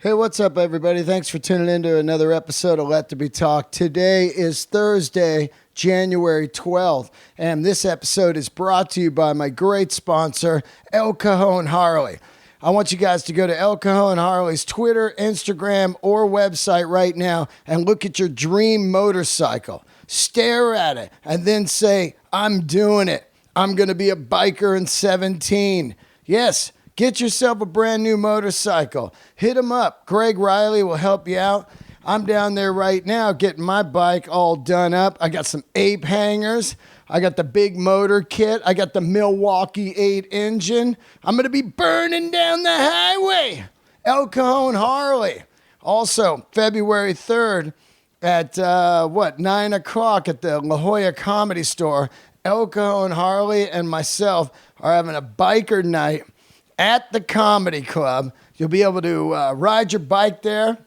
Hey, what's up, everybody? Thanks for tuning in to another episode of Let There Be Talk. Today is Thursday, January 12th, and this episode is brought to you by my great sponsor, El Cajon Harley. I want you guys to go to El Cajon Harley's Twitter, Instagram, or website right now and look at your dream motorcycle. Stare at it and then say, I'm doing it. I'm going to be a biker in 17. Yes, get yourself a brand new motorcycle. Hit him up. Greg Riley will help you out. I'm down there right now getting my bike all done up. I got some ape hangers. I got the big motor kit. I got the Milwaukee 8 engine. I'm going to be burning down the highway. El Cajon Harley. Also, February 3rd at, 9 o'clock at the La Jolla Comedy Store, El Cajon Harley and myself are having a biker night at the comedy club. You'll be able to ride your bike there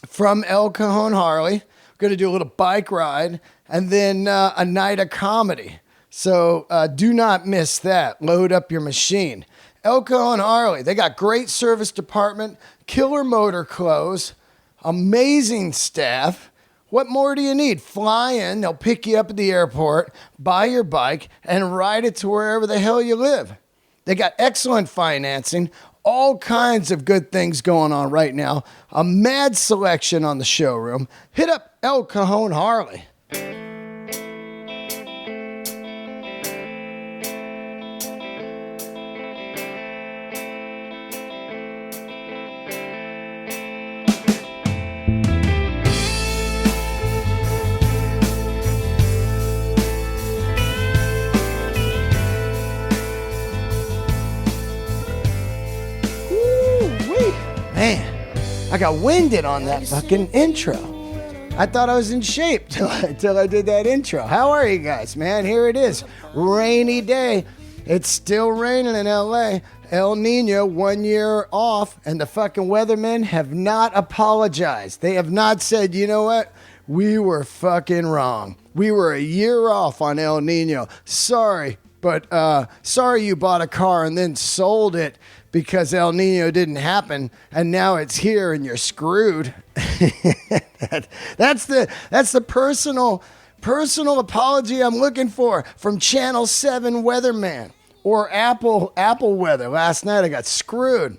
from El Cajon Harley. We're going to do a little bike ride and then a night of comedy. So do not miss that. Load up your machine. El Cajon Harley, they got great service department, killer motor clothes, amazing staff. What more do you need? Fly in, they'll pick you up at the airport, buy your bike, and ride it to wherever the hell you live. They got excellent financing, all kinds of good things going on right now. A mad selection on the showroom. Hit up El Cajon Harley. Man, I got winded on that fucking intro. I thought I was in shape till I did that intro. How are you guys, man? Here it is. Rainy day. It's still raining in LA. El Nino, 1 year off, and the fucking weathermen have not apologized. They have not said, you know what? We were fucking wrong. We were a year off on El Nino. Sorry, but sorry you bought a car and then sold it because El Nino didn't happen, and now it's here and you're screwed. That's the personal apology I'm looking for from Channel 7 Weatherman or Apple Weather. Last night I got screwed.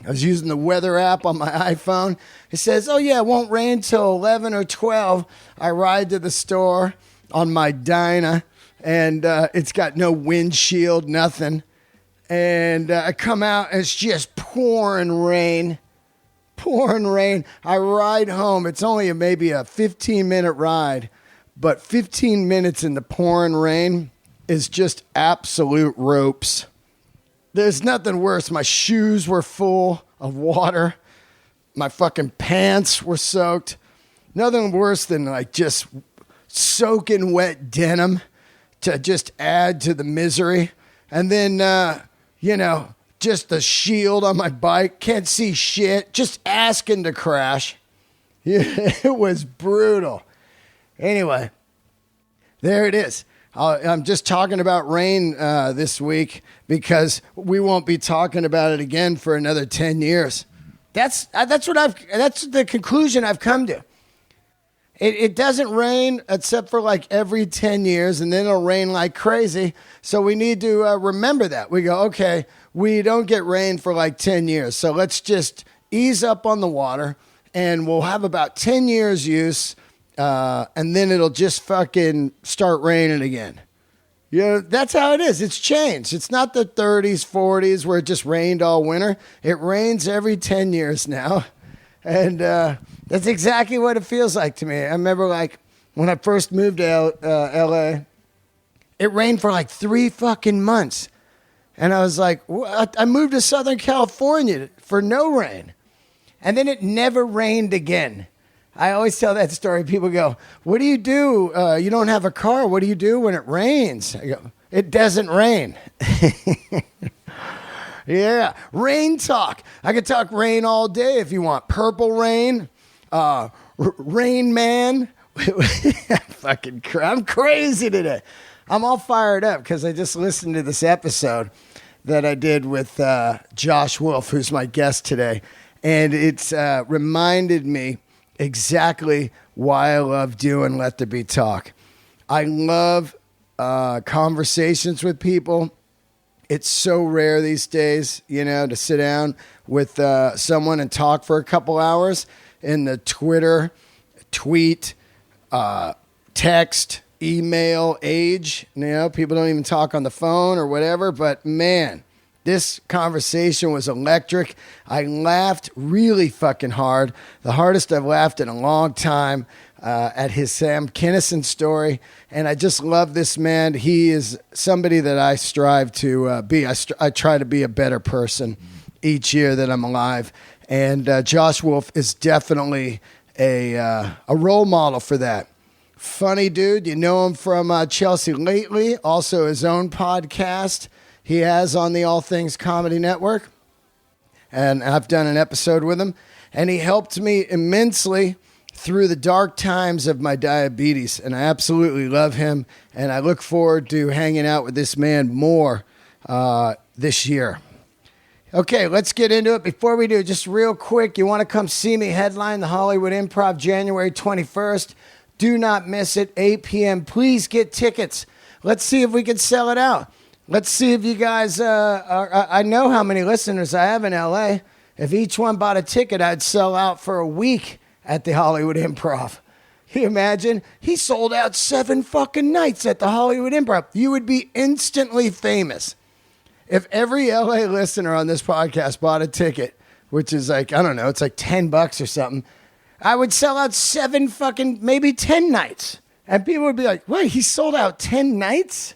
I was using the weather app on my iPhone. It says, oh yeah, it won't rain till 11 or 12. I ride to the store on my Dyna, and it's got no windshield, nothing. And I come out, and it's just pouring rain. I ride home. It's only maybe a 15-minute ride, but 15 minutes in the pouring rain is just absolute ropes. There's nothing worse. My shoes were full of water. My fucking pants were soaked. Nothing worse than like just soaking wet denim to just add to the misery. And then, just the shield on my bike. Can't see shit. Just asking to crash. It was brutal. Anyway, there it is. I'm just talking about rain this week because we won't be talking about it again for another 10 years. That's the conclusion I've come to. It doesn't rain except for like every 10 years, and then it'll rain like crazy. So we need to remember that. We go, okay, we don't get rain for like 10 years. So let's just ease up on the water, and we'll have about 10 years use, and then it'll just fucking start raining again. That's how it is. It's changed. It's not the 30s, 40s where it just rained all winter. It rains every 10 years now. And that's exactly what it feels like to me. I remember like when I first moved to LA, it rained for like 3 fucking months. And I was like, what? I moved to Southern California for no rain. And then it never rained again. I always tell that story. People go, what do? You don't have a car. What do you do when it rains? I go, it doesn't rain. Yeah, rain talk. I could talk rain all day if you want. Purple Rain, Rain Man. I'm crazy today. I'm all fired up because I just listened to this episode that I did with Josh Wolf, who's my guest today. And it's reminded me exactly why I love doing Let There Be Talk. I love conversations with people. It's so rare these days, to sit down with someone and talk for a couple hours in the Twitter, tweet, text, email age. People don't even talk on the phone or whatever. But man, this conversation was electric. I laughed really fucking hard. The hardest I've laughed in a long time at his Sam Kinison story. And I just love this man. He is somebody that I strive to be. I try to be a better person each year that I'm alive. And Josh Wolf is definitely a role model for that. Funny dude. You know him from Chelsea Lately, also his own podcast he has on the All Things Comedy Network. And I've done an episode with him. And he helped me immensely through the dark times of my diabetes. And I absolutely love him. And I look forward to hanging out with this man more this year. Okay, let's get into it. Before we do, just real quick, you want to come see me headline the Hollywood Improv January 21st. Do not miss it, 8 p.m. Please get tickets. Let's see if we can sell it out. Let's see if you guys I know how many listeners I have in L.A. If each one bought a ticket, I'd sell out for a week at the Hollywood Improv. Can you imagine? He sold out 7 fucking nights at the Hollywood Improv. You would be instantly famous. If every L.A. listener on this podcast bought a ticket, which is like, I don't know, it's like $10 or something, I would sell out 7 fucking, maybe 10 nights. And people would be like, wait, he sold out 10 nights?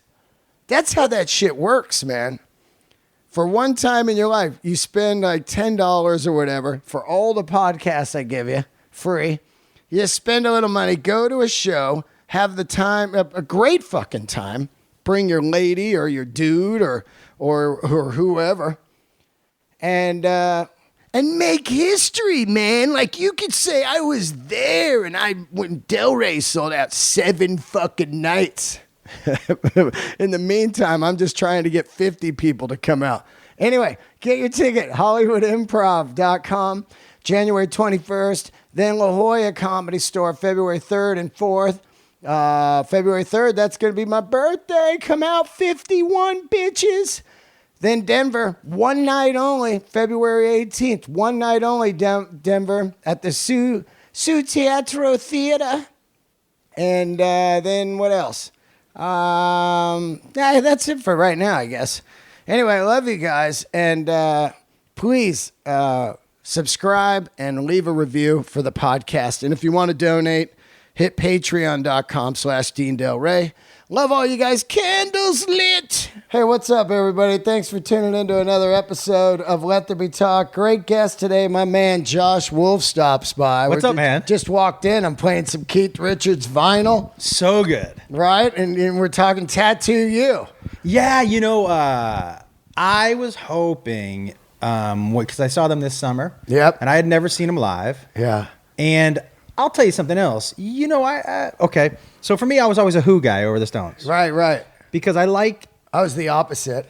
That's how that shit works, man. For one time in your life, you spend like $10 or whatever for all the podcasts I give you, free. You spend a little money, go to a show, have the time, a great fucking time. Bring your lady or your dude or whoever. And make history, man. Like you could say I was there and when Del Rey sold out 7 fucking nights. In the meantime, I'm just trying to get 50 people to come out. Anyway, get your ticket, HollywoodImprov.com, January 21st. Then La Jolla Comedy Store, February 3rd and 4th. February 3rd, that's going to be my birthday. Come out, 51 bitches. Then Denver, one night only, February 18th. One night only, Denver, at the Sioux Teatro Theater. And then what else? That's it for right now, I guess. Anyway, I love you guys. And please subscribe and leave a review for the podcast. And if you want to donate, hit patreon.com/Dean Del Rey. Love all you guys. Candles lit. Hey, what's up, everybody? Thanks for tuning into another episode of Let There Be Talk. Great guest today. My man, Josh Wolf, stops by. What's up, man? Just walked in. I'm playing some Keith Richards vinyl. So good. Right? And we're talking Tattoo You. Yeah, I was hoping, because I saw them this summer. Yep. And I had never seen them live. Yeah. And I'll tell you something else. Okay. So for me, I was always a Who guy over the Stones. Right. Because I was the opposite.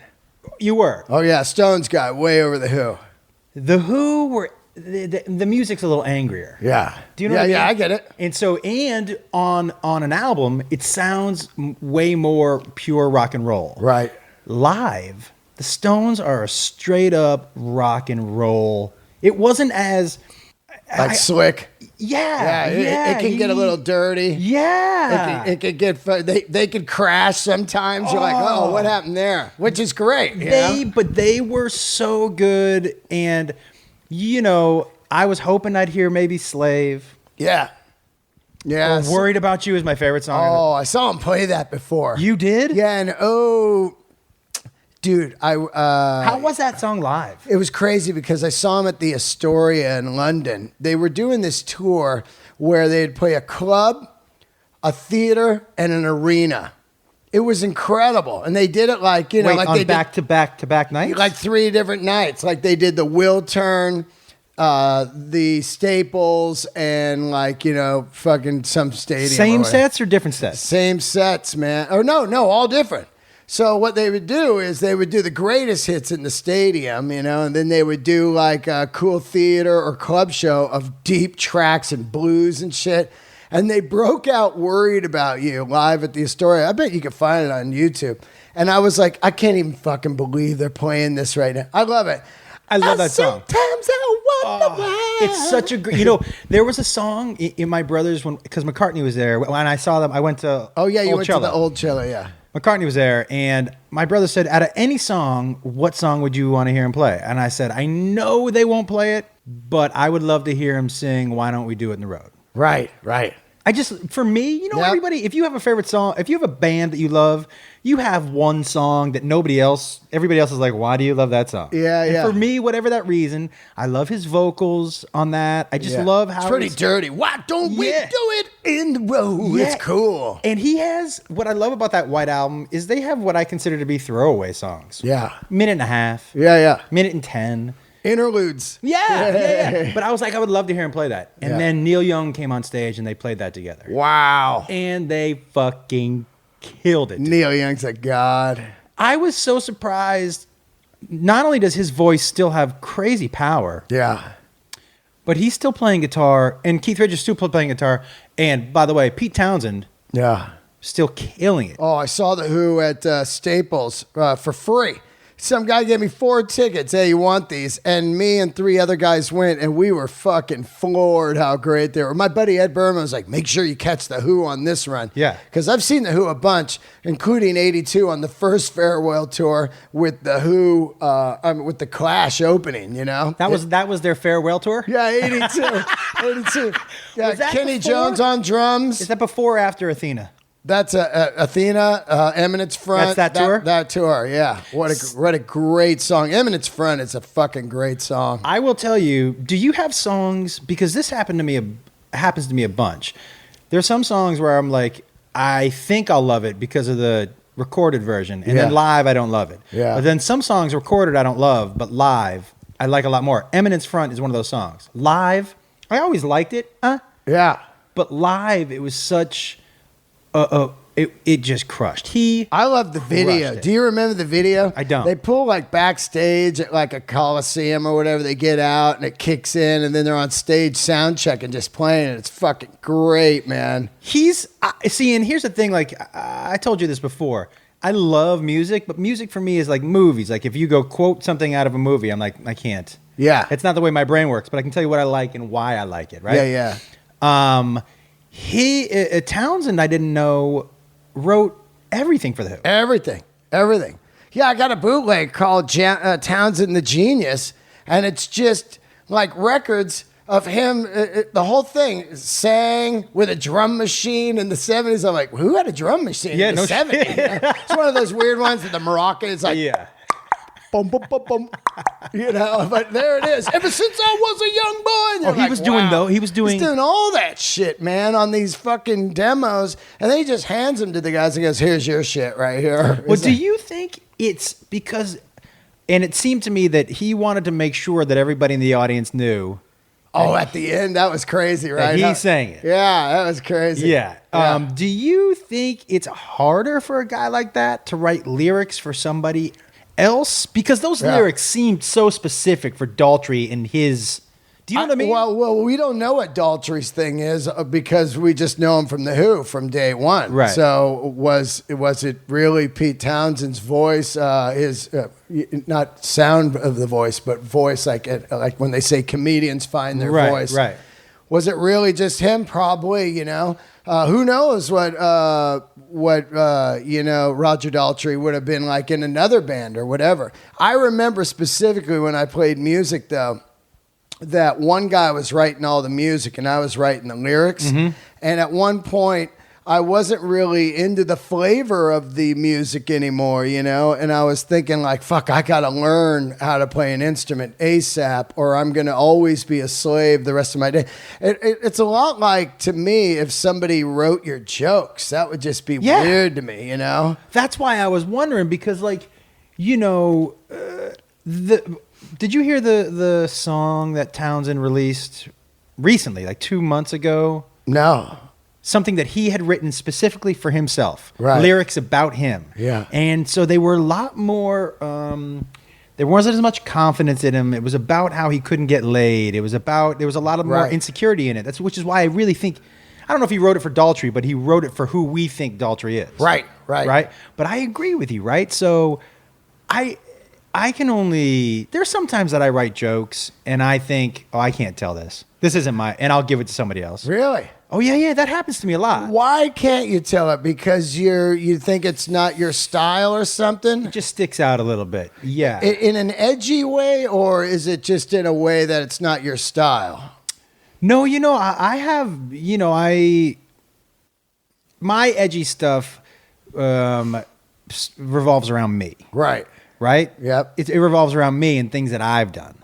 You were. Oh, yeah. Stones guy, way over the Who. The Who were... The music's a little angrier. Yeah. Do you know what I mean? Yeah, I get it. And on an album, it sounds way more pure rock and roll. Right. Live, the Stones are a straight up rock and roll. It wasn't as... slick. Yeah. It can get a little dirty. Yeah. It could get... They could crash sometimes. You're like, oh, what happened there? Which is great. But they were so good. And, I was hoping I'd hear maybe Slave. Yeah. Yeah. Or Worried About You is my favorite song. Oh, I saw him play that before. You did? Yeah, and dude, how was that song live? It was crazy because I saw him at the Astoria in London. They were doing this tour where they'd play a club, a theater, and an arena. It was incredible. And they did it like, on back-to-back nights? Like 3 different nights. Like they did the Wiltern, the Staples, and fucking some stadium. Same sets or different sets? Same sets, man. Or no, all different. So what they would do is they would do the greatest hits in the stadium, you know, and then they would do like a cool theater or club show of deep tracks and blues and shit. And they broke out Worried About You live at the Astoria. I bet you can find it on YouTube. And I was like, I can't even fucking believe they're playing this right now. I love it. I love that song. Sometimes I wonder why. It's such a great, there was a song in my brother's because McCartney was there. When I saw them, I went to Oh, yeah, you Old went Cello. to the Old Cello, yeah. McCartney was there, and my brother said, out of any song, what song would you want to hear him play? And I said, I know they won't play it, but I would love to hear him sing Why Don't We Do It in the Road? Right. For me, everybody, if you have a favorite song, if you have a band that you love, you have one song that everybody else is like, why do you love that song? Yeah, and yeah. For me, whatever that reason, I love his vocals on that. I just love how it's pretty dirty. Why don't we do it in the road? Yeah. It's cool. And he has, what I love about that White Album is they have what I consider to be throwaway songs. Yeah. Minute and a half. Yeah. Minute and 10. Interludes. Yeah. But I was like, I would love to hear him play that. And then Neil Young came on stage and they played that together. Wow. And they fucking killed it. Neil Young's a god. I was so surprised. Not only does his voice still have crazy power, Yeah. but he's still playing guitar, and Keith Richards still playing guitar. And by the way, Pete Townsend Yeah. still killing it. Oh, I saw the Who at Staples for free. Some guy gave me 4 tickets. Hey, you want these? And me and 3 other guys went, and we were fucking floored how great they were. My buddy Ed Berman was like, make sure you catch the Who on this run. Yeah. Because I've seen the Who a bunch, including 82 on the first farewell tour with the Who, with the Clash opening, you know? That was their farewell tour? Yeah, 82. 82. Yeah, Was that Kenny before? Jones on drums. Is that before or after Athena? That's Athena, Eminence Front. That's that tour? That tour, yeah. What a great song. Eminence Front is a fucking great song. I will tell you, do you have songs, because this happens to me a bunch. There's some songs where I'm like, I think I'll love it because of the recorded version, and then live I don't love it. Yeah. But then some songs recorded I don't love, but live I like a lot more. Eminence Front is one of those songs. Live, I always liked it, Yeah. but live it was such it just crushed. I love the video. crushed it. Do you remember the video? I don't. They pull like backstage at like a Coliseum or whatever. They get out and it kicks in, and then they're on stage sound checking, just playing it. It's fucking great, man. See, and here's the thing, like I told you this before. I love music, but music for me is like movies. Like if you go quote something out of a movie, I'm like, I can't. Yeah. It's not the way my brain works, but I can tell you what I like and why I like it, right? Yeah. Townsend, I didn't know, wrote everything for the Who. Everything. Yeah, I got a bootleg called Townsend the Genius, and it's just like records of him. The whole thing sang with a drum machine in the 70s. I'm like, who had a drum machine in the 70s? It's one of those weird ones that the Moroccan is like, boom, boom, boom, boom. But there it is. Ever since I was a young boy. He was doing all that shit, man, on these fucking demos. And then he just hands them to the guys and goes, here's your shit right here. Well, do you think it's because, and it seemed to me that he wanted to make sure that everybody in the audience knew. Oh, at the end, that was crazy, right? He sang it. Yeah, that was crazy. Yeah. Do you think it's harder for a guy like that to write lyrics for somebody else? Because those lyrics seemed so specific for Daltrey and his... Do you know what I mean? Well, we don't know what Daltrey's thing is because we just know him from The Who from day one. Right. So was it really Pete Townsend's voice, his not sound of the voice, but voice like when they say comedians find their voice. Right. Was it really just him? Probably. Who knows what Roger Daltrey would have been like in another band or whatever. I remember specifically when I played music though, that one guy was writing all the music and I was writing the lyrics. Mm-hmm. And at one point, I wasn't really into the flavor of the music anymore, and I was thinking like, fuck, I got to learn how to play an instrument ASAP or I'm going to always be a slave the rest of my day. It's a lot like, to me, if somebody wrote your jokes, that would just be weird to me, That's why I was wondering because did you hear the song that Townsend released recently, like 2 months ago? No. something that he had written specifically for himself, Right. lyrics about him. Yeah. And so they were a lot more, there wasn't as much confidence in him. It was about how he couldn't get laid. There was a lot of more Right. insecurity in it. Which is why I really think, I don't know if he wrote it for Daltrey, but he wrote it for who we think Daltrey is. Right. But I agree with you, right? So I can only, there's sometimes that I write jokes and I think, oh, I can't tell this. This isn't and I'll give it to somebody else. Really? Oh, yeah, that happens to me a lot. Why can't you tell it? Because you think it's not your style or something? It just sticks out a little bit. Yeah. In an edgy way, or is it just in a way that it's not your style? No, I have, my edgy stuff revolves around me. Right. Right? Yep. It revolves around me and things that I've done.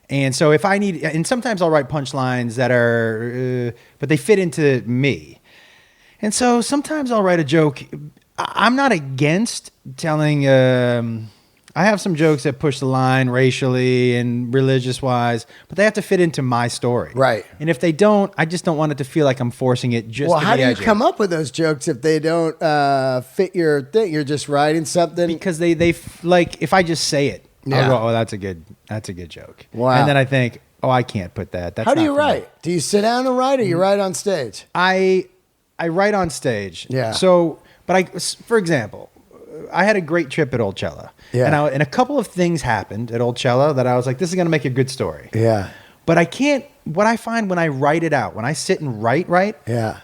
And so if I need, and sometimes I'll write punchlines that are, but they fit into me. And so sometimes I'll write a joke. I'm not against telling, I have some jokes that push the line racially and religious wise, but they have to fit into my story. Right. And if they don't, I just don't want it to feel like I'm forcing it just Well, to how be do you edgy. come up with those jokes if they don't fit your thing? You're just writing something? Because they like, if I just say it, Yeah. I'll go, oh, that's a good joke. Wow. And then I think, oh, I can't put that. That's How do not you for me. write? Do you sit down and write, or you write on stage? I write on stage. Yeah. So, but for example, I had a great trip at Old Cella. Yeah. And a couple of things happened at Old Cella that I was like, this is going to make a good story. Yeah. But I can't, what I find when I write it out, when I sit and write, Yeah.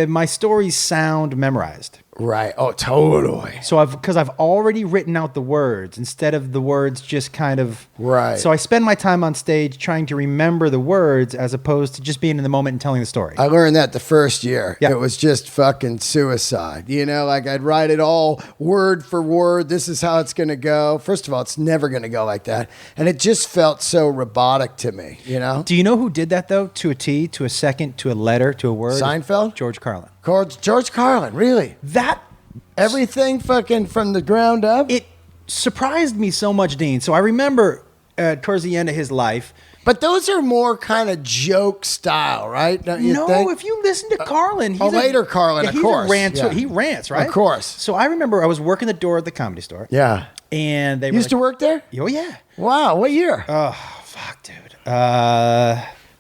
my stories sound memorized. Right. Oh, totally. So because I've already written out the words instead of the words just kind of. Right. So I spend my time on stage trying to remember the words as opposed to just being in the moment and telling the story. I learned that the first year. Yeah. It was just fucking suicide. Like I'd write it all word for word. This is how it's going to go. First of all, it's never going to go like that. And it just felt so robotic to me, Do you know who did that though? To a T, to a second, to a letter, to a word? Seinfeld? George Carlin. George Carlin, really? Everything fucking from the ground up? It surprised me so much, Dean. So I remember towards the end of his life. But those are more kind of joke style, right? Don't you think? If you listen to Carlin, later Carlin, of course. He rants, right? Of course. So I remember I was working the door at the Comedy Store. Yeah. And they You used to work there? Oh, yeah. Wow. What year? Oh, fuck, dude.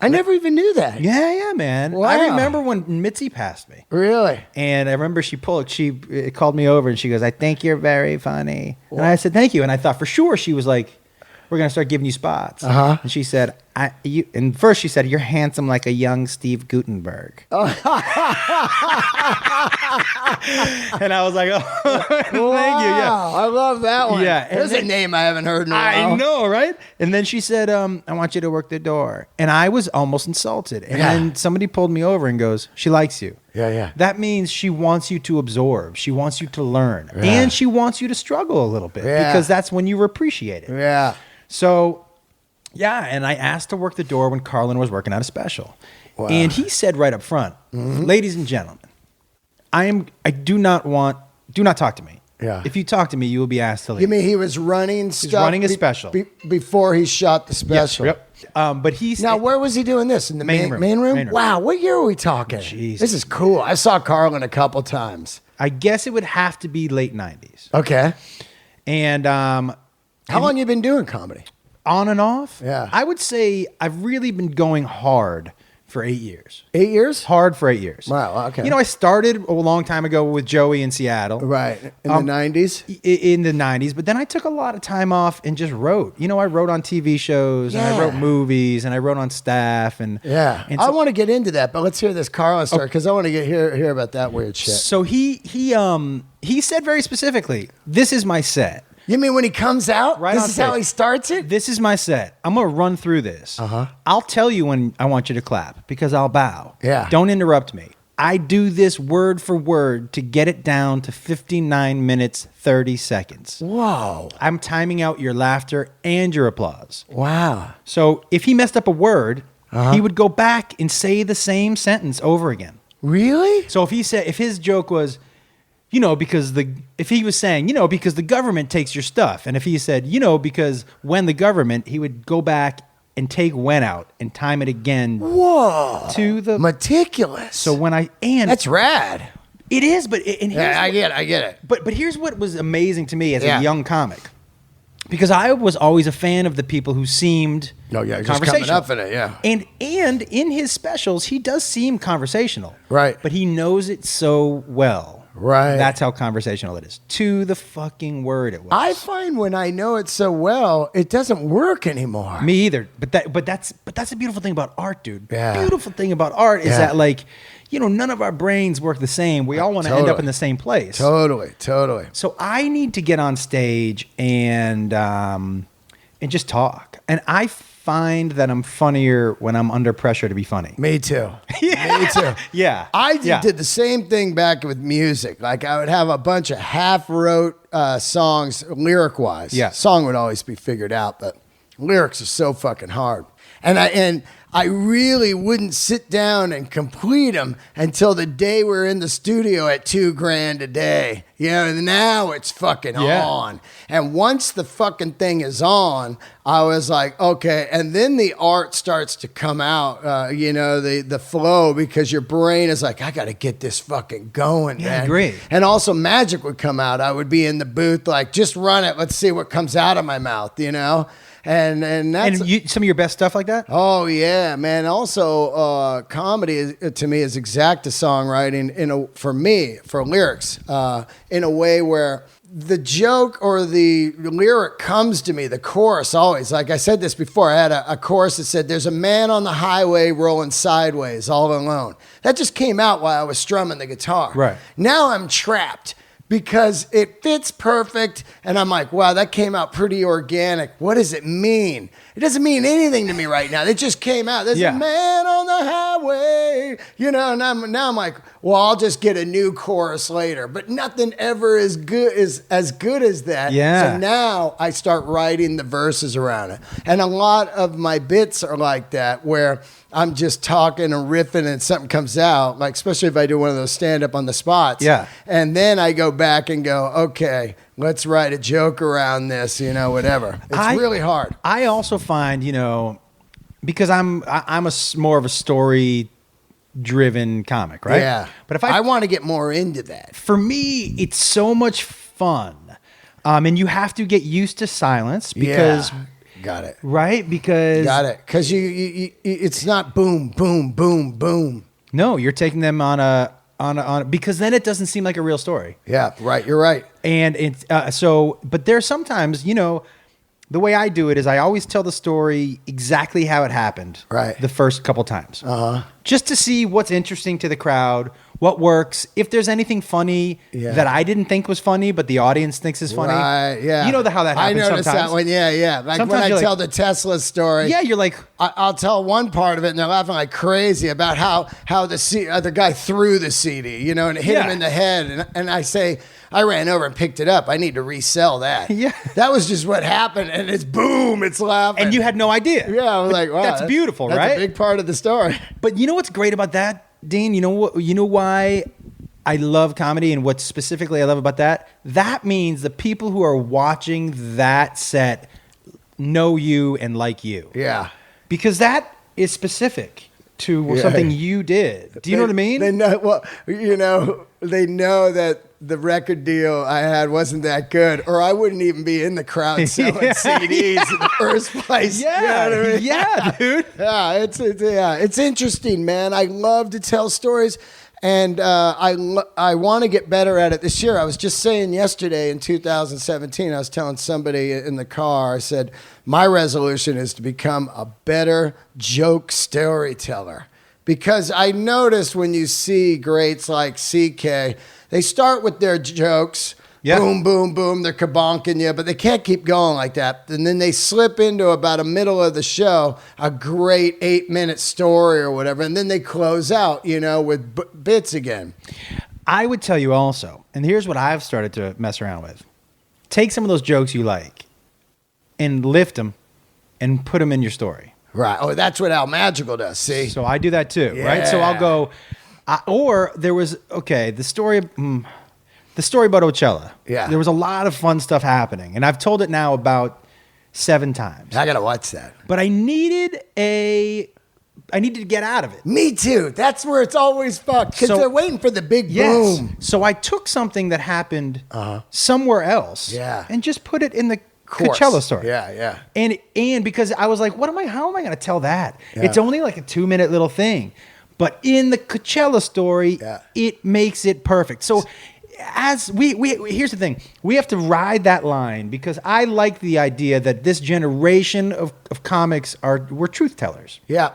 I never even knew that. Yeah, man. Wow. I remember when Mitzi passed me. Really? And I remember she called me over and she goes, I think you're very funny. And I said, thank you. And I thought for sure she was like, we're going to start giving you spots. Uh-huh. And she said, and first she said, you're handsome like a young Steve Gutenberg. Oh. And I was like, oh, thank you. Yeah. I love that one. Yeah. There's a name I haven't heard in a while. I know, right? And then she said, I want you to work the door. And I was almost insulted. And then somebody pulled me over and goes, she likes you. Yeah. That means she wants you to absorb. She wants you to learn. Yeah. And she wants you to struggle a little bit because that's when you appreciate it. Yeah. So, and I asked to work the door when Carlin was working out a special. Wow. And he said right up front, ladies and gentlemen, do not talk to me. Yeah. If you talk to me, you will be asked to leave. You mean he was running stuff? He's running a special. Before he shot the special? Yep. But he's Now, where was he doing this? In the main room? Main room. Wow, what year are we talking? Jeez. This is cool. I saw Carlin a couple times. I guess it would have to be late 90s. Okay. And How long you been doing comedy? on and off, Yeah. I would say I've really been going hard for 8 years. 8 years? Hard for 8 years. Wow, okay. I started a long time ago with Joey in Seattle. Right. In the 90s? In the 90s, but then I took a lot of time off and just wrote. I wrote on TV shows, and I wrote movies, and I wrote on staff. And Yeah. I want to get into that, but let's hear this Carlin story because I want to hear about that weird shit. So he said very specifically, this is my set. You mean when he comes out? Right This on is how stage. he starts it? This is my set. I'm going to run through this. Uh-huh. I'll tell you when I want you to clap because I'll bow. Yeah. Don't interrupt me. I do this word for word to get it down to 59 minutes, 30 seconds. Whoa. I'm timing out your laughter and your applause. Wow. So if he messed up a word, he would go back and say the same sentence over again. Really? So if his joke was, if he was saying, because the government takes your stuff. And if he said, because when the government, he would go back and take when out and time it again. Whoa. To the meticulous. So when that's rad. It is, but I get it. But here's what was amazing to me as a young comic, because I was always a fan of the people who seemed just coming up in it, and in his specials he does seem conversational, right? But he knows it so well. Right. That's how conversational it is. To the fucking word it was. I find when I know it so well, it doesn't work anymore. Me either. But that's a beautiful thing about art, dude. Yeah. Beautiful thing about art is that, like, none of our brains work the same. We all want to end up in the same place. Totally. So I need to get on stage and just talk. And I find that I'm funnier when I'm under pressure to be funny. Me too. Yeah. Me too. Yeah. I did the same thing back with music. Like I would have a bunch of half-wrote songs, lyric-wise. Yeah. Song would always be figured out, but lyrics are so fucking hard. And I really wouldn't sit down and complete them until the day we're in the studio at $2,000 a day. Now it's fucking on. And once the fucking thing is on, I was like, okay. And then the art starts to come out, the flow, because your brain is like, I got to get this fucking going, man. Great. And also magic would come out. I would be in the booth like, just run it. Let's see what comes out of my mouth, And that's some of your best stuff like that. Oh yeah, man. Also, comedy to me is exact to songwriting for lyrics in a way where the joke or the lyric comes to me. The chorus always, like I said this before. I had a chorus that said, "There's a man on the highway rolling sideways, all alone." That just came out while I was strumming the guitar. Right. Now I'm trapped, because it fits perfect, and I'm like, wow, that came out pretty organic. What does it mean? It doesn't mean anything to me right now. It just came out. There's a man on the highway, and I'm like, well, I'll just get a new chorus later. But nothing ever is as good as that. Yeah. So now I start writing the verses around it. And a lot of my bits are like that, where I'm just talking and riffing and something comes out, like especially if I do one of those stand-up on the spots. Yeah. And then I go back and go, okay, let's write a joke around this, whatever. It's really hard. I also find, because I'm more of a story-driven comic, right? Yeah. But if I want to get more into that. For me, it's so much fun. And you have to get used to silence because... Yeah. Got it. Right? Because... Got it. Because you it's not boom, boom, boom, boom. No, you're taking them on because then it doesn't seem like a real story. Yeah, right. You're right. And it's but there's sometimes, the way I do it is I always tell the story exactly how it happened. Right. The first couple times. Uh-huh. Just to see what's interesting to the crowd, what works, if there's anything funny that I didn't think was funny, but the audience thinks is funny. Right, yeah. You know how that happens I noticed sometimes. that one, yeah. Like Sometimes when I you're tell the Tesla story. Yeah, you're like... I'll tell one part of it, and they're laughing like crazy about how the guy threw the CD, and it hit him in the head. And I say, I ran over and picked it up. I need to resell that. Yeah. That was just what happened, and it's boom, it's laughing. And you had no idea. Yeah, I was like, wow. That's beautiful, right? That's a big part of the story. But you know what's great about that, Dean? You know why I love comedy and what specifically I love about that? That means the people who are watching that set know you and like you. Yeah. Because that is specific to something you did. Do you know what I mean? They know, they know that the record deal I had wasn't that good, or I wouldn't even be in the crowd selling CDs in the first place. Yeah, you know what I mean? yeah, dude. It's interesting, man. I love to tell stories. And I want to get better at it this year. I was just saying yesterday in 2017, I was telling somebody in the car, I said, my resolution is to become a better joke storyteller. Because I noticed when you see greats like CK, they start with their jokes. Yeah. Boom, boom, boom. They're kabonking you, but they can't keep going like that. And then they slip into about a middle of the show, a great 8-minute story or whatever. And then they close out, with bits again. I would tell you also, and here's what I've started to mess around with. Take some of those jokes you like and lift them and put them in your story. Right. Oh, that's what Al Magical does. See? So I do that too, right? So I'll go, or there was, the story... The story about Ocella. Yeah. There was a lot of fun stuff happening. And I've told it now about 7 times. I gotta watch that. But I needed to get out of it. Me too. That's where it's always fucked because So- they're waiting for the big Yes. boom. So I took something that happened somewhere else Yeah. and just put it in the Course. Coachella story. Yeah. And because I was like, how am I going to tell that? It's only like a 2-minute little thing. But in the Coachella story, it makes it perfect. So as we here's the thing. We have to ride that line because I like the idea that this generation of comics we're truth tellers. Yeah.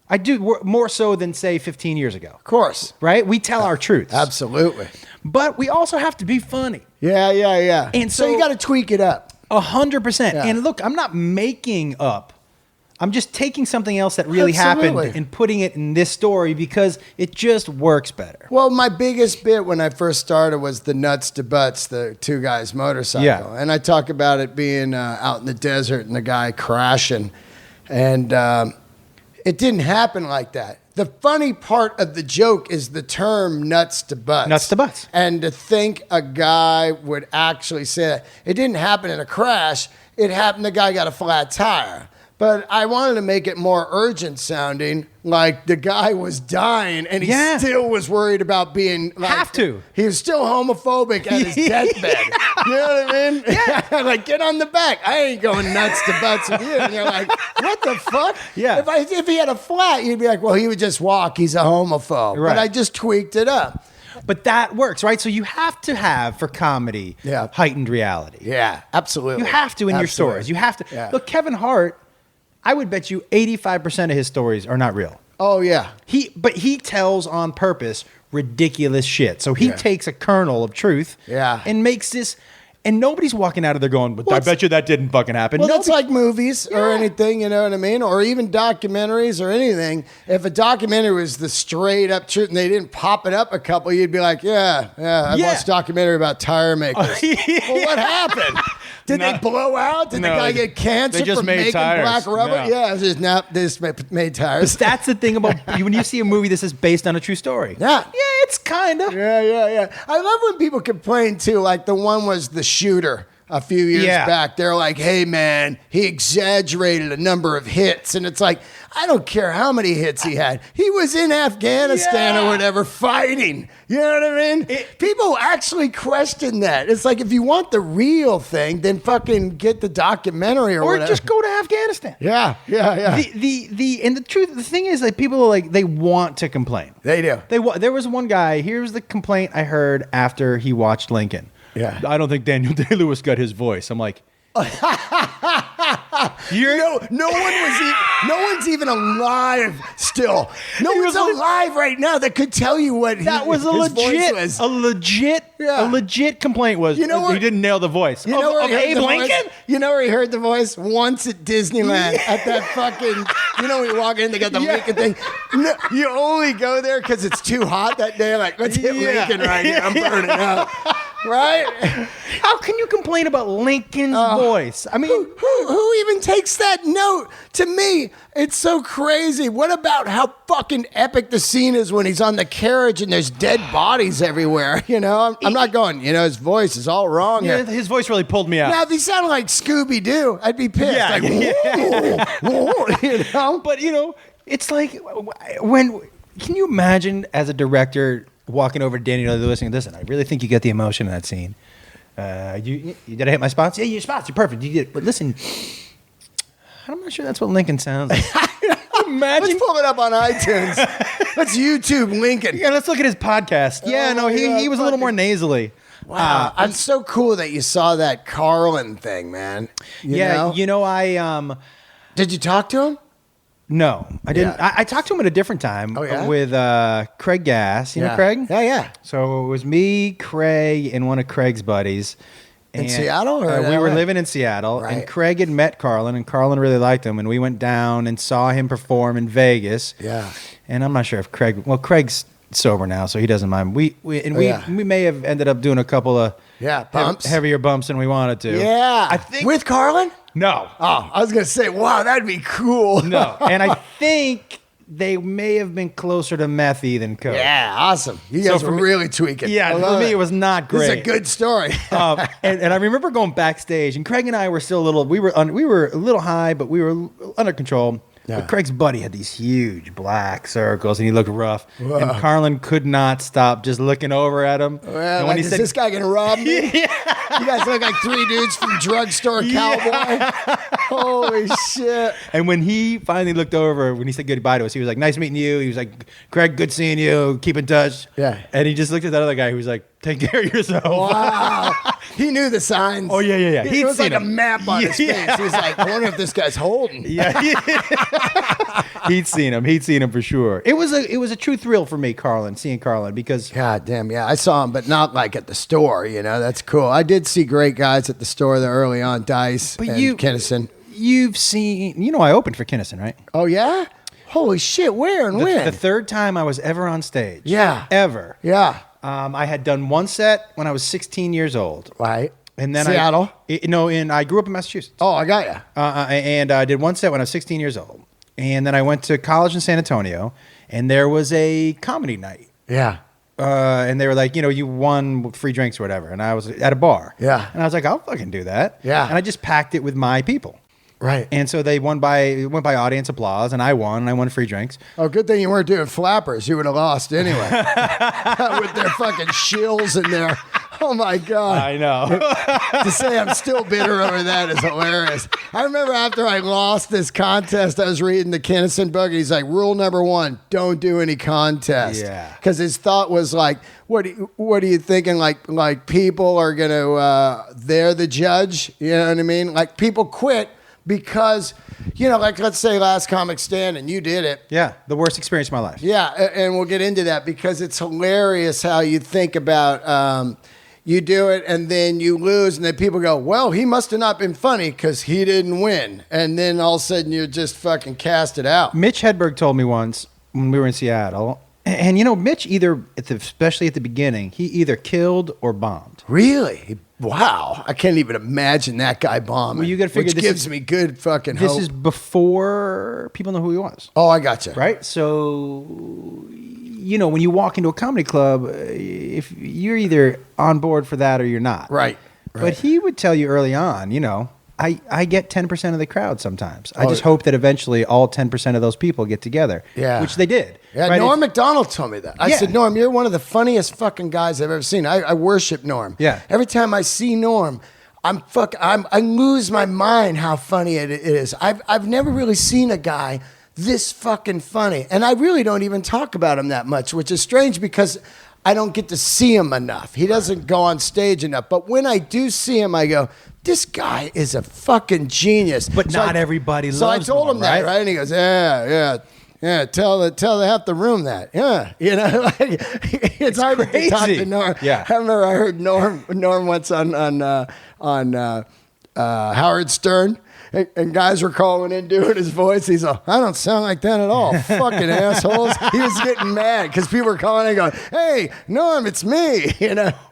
I do more so than say 15 years ago. Of course. Right? We tell our truths. Absolutely. But we also have to be funny. Yeah. And so you so- got to tweak it up. 100%. Yeah. And look, I'm not making up. I'm just taking something else that really Absolutely. happened and putting it in this story because it just works better. Well, my biggest bit when I first started was the nuts to butts, the 2 guys motorcycle. Yeah. And I talk about it being out in the desert and the guy crashing. And it didn't happen like that. The funny part of the joke is the term nuts to butts. Nuts to butts. And to think a guy would actually say that. It didn't happen in a crash. It happened, the guy got a flat tire. But I wanted to make it more urgent sounding, like the guy was dying and he still was worried about being like, Have to. He was still homophobic at his deathbed. You know what I mean? Yeah. Like, get on the back. I ain't going nuts to butts with you. And you're like, what the fuck? Yeah. If he had a flat, you'd be like, well, he would just walk. He's a homophobe. Right. But I just tweaked it up. But that works, right? So you have to have, for comedy, heightened reality. Yeah, absolutely. You have to in your stories. You have to. Yeah. Look, Kevin Hart, I would bet you 85% of his stories are not real. Oh, yeah. But he tells on purpose ridiculous shit. So he takes a kernel of truth and makes this, and nobody's walking out of there going, but I bet you that didn't fucking happen. Well, that's like movies or anything, you know what I mean? Or even documentaries or anything. If a documentary was the straight up truth and they didn't pop it up a couple, you'd be like, I watched a documentary about tire makers. Well, what happened? Did they blow out? Did the guy get cancer just from made making tires. black rubber? No. Yeah, it was just they just made tires. But that's the thing about when you see a movie this is based on a true story. Yeah. Yeah, it's kind of. Yeah. I love when people complain too. Like the one was the shooter a few years back. They're like, hey, man, he exaggerated a number of hits. And it's like, I don't care how many hits he had. He was in Afghanistan or whatever fighting. You know what I mean? People actually question that. It's like, if you want the real thing, then fucking get the documentary or whatever. Or just go to Afghanistan. Yeah. And the truth, the thing is, like, people are like, they want to complain. They do. There was one guy, here's the complaint I heard after he watched Lincoln. Yeah. I don't think Daniel Day-Lewis got his voice. I'm like, No one's even alive still. No one's alive right now that could tell you what that was a legit complaint was, You know where- he didn't nail the voice. You know of where he Abe heard the Lincoln? voice? You know where he heard the voice? Once at Disneyland at that fucking, you know when you walk in, they got the Lincoln thing. No, you only go there because it's too hot that day. Like, let's hit Lincoln right here. I'm burning up. Right? How can you complain about Lincoln's voice? I mean, who even takes that note? To me, it's so crazy. What about how fucking epic the scene is when he's on the carriage and there's dead bodies everywhere? You know, I'm not going, his voice is all wrong here. his voice really pulled me out. Now, if he sounded like Scooby-Doo, I'd be pissed. Yeah, You know? But, it's like, can you imagine as a director walking over to Daniel Day-Lewis and listen, I really think you get the emotion in that scene. You did I hit my spots? Yeah, your spots. You're perfect. You did. But listen, I'm not sure that's what Lincoln sounds like. Imagine. Let's pull it up on iTunes. Let's YouTube Lincoln. Yeah, let's look at his podcast. Yeah, he was a little more nasally. Wow, it's so cool that you saw that Carlin thing, man. You know? I Did you talk to him? No, I didn't. Yeah. I talked to him at a different time with Craig Gass. You know Craig? Yeah. So it was me, Craig, and one of Craig's buddies. In Seattle? Or we were living in Seattle, right. and Craig had met Carlin, and Carlin really liked him, and we went down and saw him perform in Vegas. Yeah. And I'm not sure if Craig's sober now, so he doesn't mind. We may have ended up doing a couple of bumps. heavier bumps than we wanted to. Yeah. I think with Carlin? No. Oh, I was going to say, wow, that'd be cool. No. And I think they may have been closer to methy than coke. Yeah, awesome. You guys were really tweaking. Yeah, for me, it was not great. This is a good story. And I remember going backstage, and Craig and I were still a little. We were a little high, but we were under control. Yeah. But Craig's buddy had these huge black circles, and he looked rough. Whoa. And Carlin could not stop just looking over at him. Well, and when is this guy gonna rob me? Yeah. You guys look like three dudes from Drugstore Cowboy. Holy shit. And when he finally looked over, when he said goodbye to us, he was like, "Nice meeting you." He was like, "Craig, good seeing you. Keep in touch." Yeah. And he just looked at that other guy who was like, "Take care of yourself." Wow. He knew the signs. Oh, yeah. It was like a map on his Yeah. face. He was like, I wonder if this guy's holding. Yeah. He'd seen him for sure. It was a true thrill for me, seeing Carlin, because God damn, yeah. I saw him, but not like at the store, That's cool. I did see great guys at the store there early on, Dice and Kinison. You've seen, I opened for Kinison, right? Oh, yeah? Holy shit, where and when? The third time I was ever on stage. Yeah. Ever. Yeah. I had done one set when I was 16 years old. Right. And then Seattle? I grew up in Massachusetts. Oh, I got you. And I did one set when I was 16 years old. And then I went to college in San Antonio, and there was a comedy night. Yeah. And they were like, you won free drinks or whatever. And I was at a bar. Yeah. And I was like, I'll fucking do that. Yeah. And I just packed it with my people. Right. And so they went by audience applause, and I won free drinks. Oh, good thing you weren't doing flappers. You would have lost anyway. With their fucking shills in there. Oh, my God. I know. To say I'm still bitter over that is hilarious. I remember after I lost this contest, I was reading the Kinison book, and he's like, rule number 1, don't do any contest. Yeah. Because his thought was like, what are you thinking? Like people are going to, they're the judge? You know what I mean? Like people quit because, like let's say Last Comic Standing, you did it. Yeah, the worst experience of my life. Yeah, and we'll get into that because it's hilarious how you think about you do it and then you lose and then people go, well, he must have not been funny because he didn't win. And then all of a sudden you're just fucking casted out. Mitch Hedberg told me once when we were in Seattle, and Mitch especially at the beginning, he either killed or bombed. Really? Wow. I can't even imagine that guy bombing. Well, you gotta figure which gives me good fucking hope. This is before people know who he was. Oh, I gotcha. Right? So, when you walk into a comedy club, if you're either on board for that or you're not. Right. But he would tell you early on, I get 10% of the crowd sometimes. I just hope that eventually all 10% of those people get together. Yeah. Which they did. Yeah, right? Norm Macdonald told me that. I said, Norm, you're one of the funniest fucking guys I've ever seen. I worship Norm. Yeah. Every time I see Norm, I lose my mind how funny it is. I've never really seen a guy this fucking funny. And I really don't even talk about him that much, which is strange because I don't get to see him enough. He doesn't go on stage enough. But when I do see him, I go, this guy is a fucking genius. But not everybody loves him. So I told him that, right? And he goes, yeah. Tell half the room that. Yeah, it's hard to talk to Norm. Yeah, I remember I heard Norm once on Howard Stern, and guys were calling in doing his voice. He's like, I don't sound like that at all. Fucking assholes. He was getting mad because people were calling and going, hey, Norm, it's me.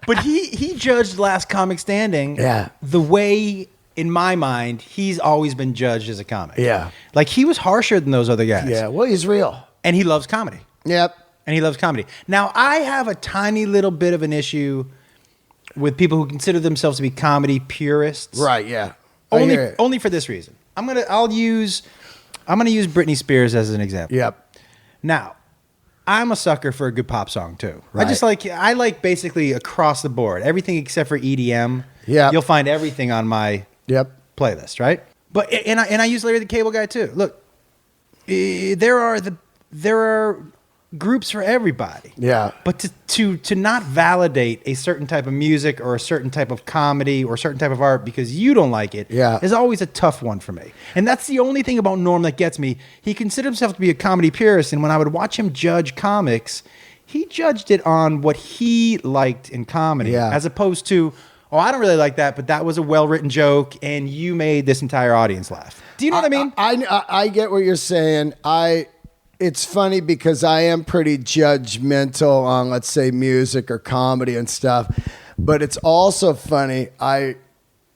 But he judged Last Comic Standing. Yeah. The way, in my mind, he's always been judged as a comic. Yeah. Like he was harsher than those other guys. Yeah. Well, he's real. And he loves comedy. Yep. And he loves comedy. Now, I have a tiny little bit of an issue with people who consider themselves to be comedy purists. Right. Yeah. Only for this reason. I'm gonna use Britney Spears as an example. Yep. Now, I'm a sucker for a good pop song too. Right. I like basically across the board, everything except for EDM. Yeah. You'll find everything on my playlist, right? But and I use Larry the Cable Guy too. Look, there are groups for everybody. Yeah. But to not validate a certain type of music or a certain type of comedy or a certain type of art because you don't like it is always a tough one for me. And that's the only thing about Norm that gets me. He considered himself to be a comedy purist, and when I would watch him judge comics, he judged it on what he liked in comedy as opposed to, oh, I don't really like that, but that was a well-written joke and you made this entire audience laugh. Do you know what I mean? I get what you're saying. It's funny because I am pretty judgmental on, let's say, music or comedy and stuff. But it's also funny.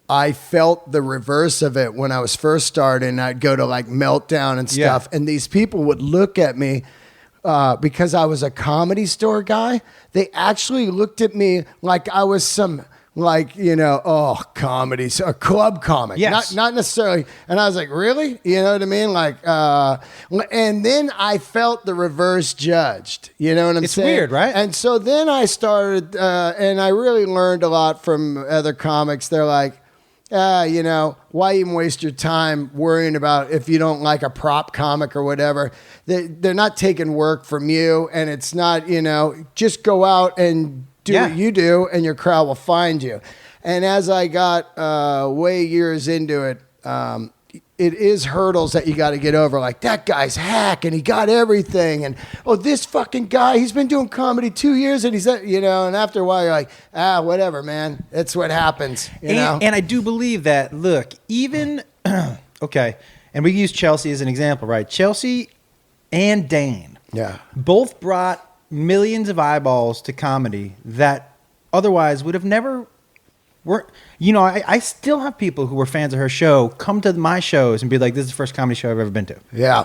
I felt the reverse of it when I was first starting. I'd go to like Meltdown and stuff, and these people would look at me because I was a Comedy Store guy. They actually looked at me like I was some, like, you know, comedy, a club comic. Yes. Not necessarily. And I was like, really? You know what I mean? Like, and then I felt the reverse judged. You know what I'm saying? It's weird, right? And so then I started, and I really learned a lot from other comics. They're like, you know, why even waste your time worrying about if you don't like a prop comic or whatever? They're not taking work from you, and it's not, you know, just go out and do what you do, and your crowd will find you. And as I got way years into it, it is hurdles that you got to get over. Like, that guy's hack, and he got everything. And, this fucking guy, he's been doing comedy 2 years, and he's, you know, and after a while, you're like, whatever, man. It's what happens, you know? And I do believe that, look, even, okay, and we use Chelsea as an example, right? Chelsea and Dane both brought millions of eyeballs to comedy that otherwise would have never you know, I still have people who were fans of her show come to my shows and be like, this is the first comedy show I've ever been to. Yeah.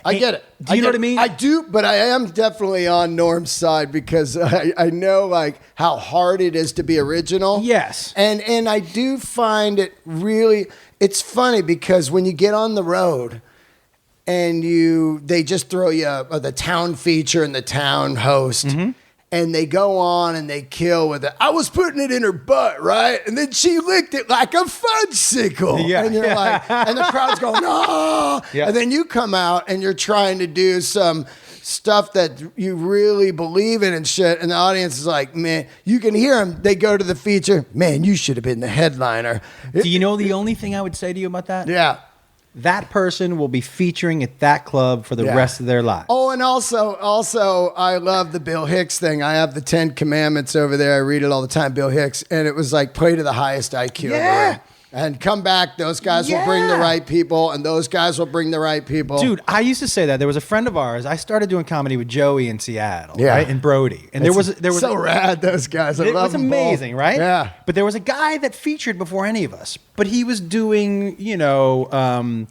I get it. Do you know what I mean? I do, but I am definitely on Norm's side because I know like how hard it is to be original. Yes. And I do find it really, it's funny because when you get on the road and they just throw you the town feature and the town host, and they go on and they kill with it. I was putting it in her butt, right? And then she licked it like a fudgesicle. Yeah. And you're like, and the crowd's going, no. Yeah. And then you come out and you're trying to do some stuff that you really believe in and shit. And the audience is like, man, you can hear them. They go to the feature. Man, you should have been the headliner. Do you know the only thing I would say to you about that? Yeah. That person will be featuring at that club for the rest of their lives. Oh, and also, I love the Bill Hicks thing. I have the 10 Commandments over there. I read it all the time, Bill Hicks. And it was like, play to the highest IQ of the room. And come back. Those guys will bring the right people, and those guys will bring the right people. Dude, I used to say that. There was a friend of ours. I started doing comedy with Joey in Seattle, right? And Brody. And there was so rad, those guys. I love them. It was amazing, both. right? Yeah. But there was a guy that featured before any of us. But he was doing, you know,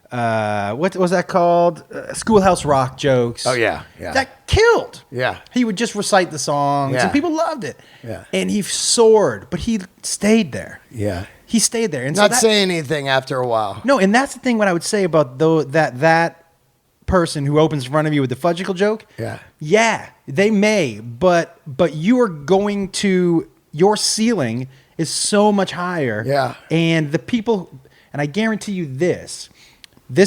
what was that called? Schoolhouse Rock jokes. Oh, yeah. That killed. Yeah. He would just recite the songs, and people loved it. Yeah. And he soared, but he stayed there. Yeah. He stayed there. And not saying anything after a while. No, and that's the thing what I would say about that person who opens in front of you with the fudgicle joke. Yeah. Yeah, they may, but you are going to, your ceiling is so much higher. Yeah. And the people, and I guarantee you this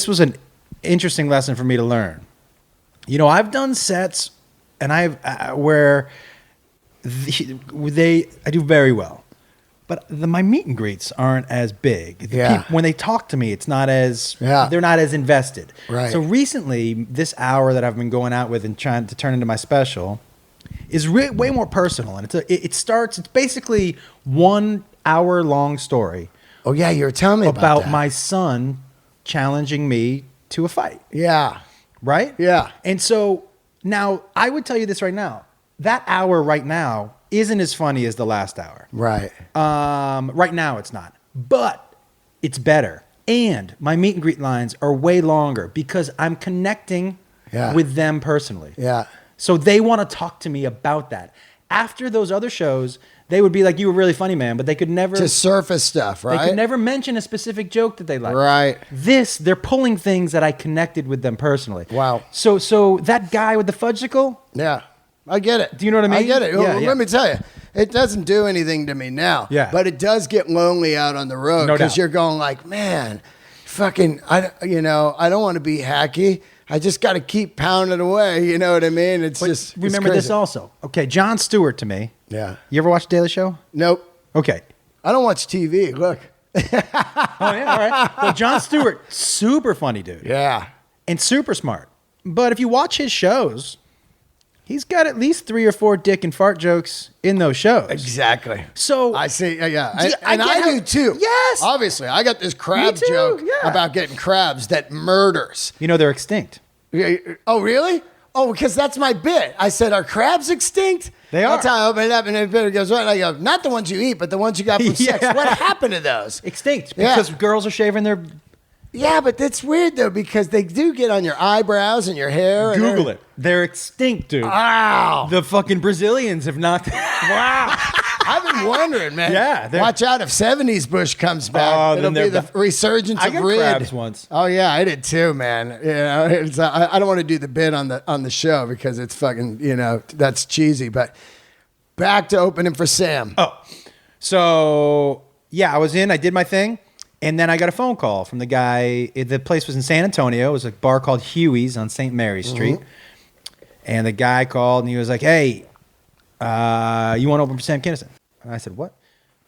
was an interesting lesson for me to learn. You know, I've done sets and where I do very well. But my meet and greets aren't as big. When they talk to me, it's not as they're not as invested. Right. So recently, this hour that I've been going out with and trying to turn into my special is way more personal, and it's basically 1 hour long story. Oh yeah, you were telling me about my son challenging me to a fight. Yeah. Right? Yeah. And so now I would tell you this right now. That hour right now isn't as funny as the last hour. Right. Right now it's not. But it's better. And my meet and greet lines are way longer because I'm connecting with them personally. Yeah. So they want to talk to me about that. After those other shows, they would be like, you were really funny, man, but they could never... To surface stuff, right? They could never mention a specific joke that they liked. Right. They're pulling things that I connected with them personally. Wow. So that guy with the fudgesicle... Yeah. I get it. Do you know what I mean? I get it. Yeah, Let me tell you, it doesn't do anything to me now. Yeah. But it does get lonely out on the road because you're going like, man, fucking, I don't want to be hacky. I just got to keep pounding away. You know what I mean? Remember this also. Okay, Jon Stewart to me. Yeah. You ever watch Daily Show? Nope. Okay. I don't watch TV. Look. Oh yeah. All right. Well, Jon Stewart, super funny dude. Yeah. And super smart. But if you watch his shows, he's got at least 3 or 4 dick and fart jokes in those shows. Exactly. So I see. Yeah. I do too. Yes. Obviously, I got this crab joke about getting crabs that murders. You know they're extinct. Oh, really? Oh, because that's my bit. I said, are crabs extinct? They are. That's how I open it up, and then it goes, what? And I go, not the ones you eat, but the ones you got from sex. Yeah. What happened to those? Extinct. Yeah. Because girls are shaving their... Yeah, but that's weird, though, because they do get on your eyebrows and your hair. Google it. They're extinct, dude. Wow. The fucking Brazilians have not... Wow. I've been wondering, man. Yeah, Watch out if 70s bush comes back. Oh, It'll then be the resurgence I of got rid. crabs once. Oh yeah, I did too, man. You know, I don't want to do the bit on the show because it's fucking, that's cheesy. But back to opening for Sam. Oh, so yeah, I did my thing, and then I got a phone call from the guy. The place was in San Antonio. It was a bar called Huey's on St. Mary's Street, and the guy called and he was like, "Hey, you want to open for Sam Kinison?" And I said, "What?"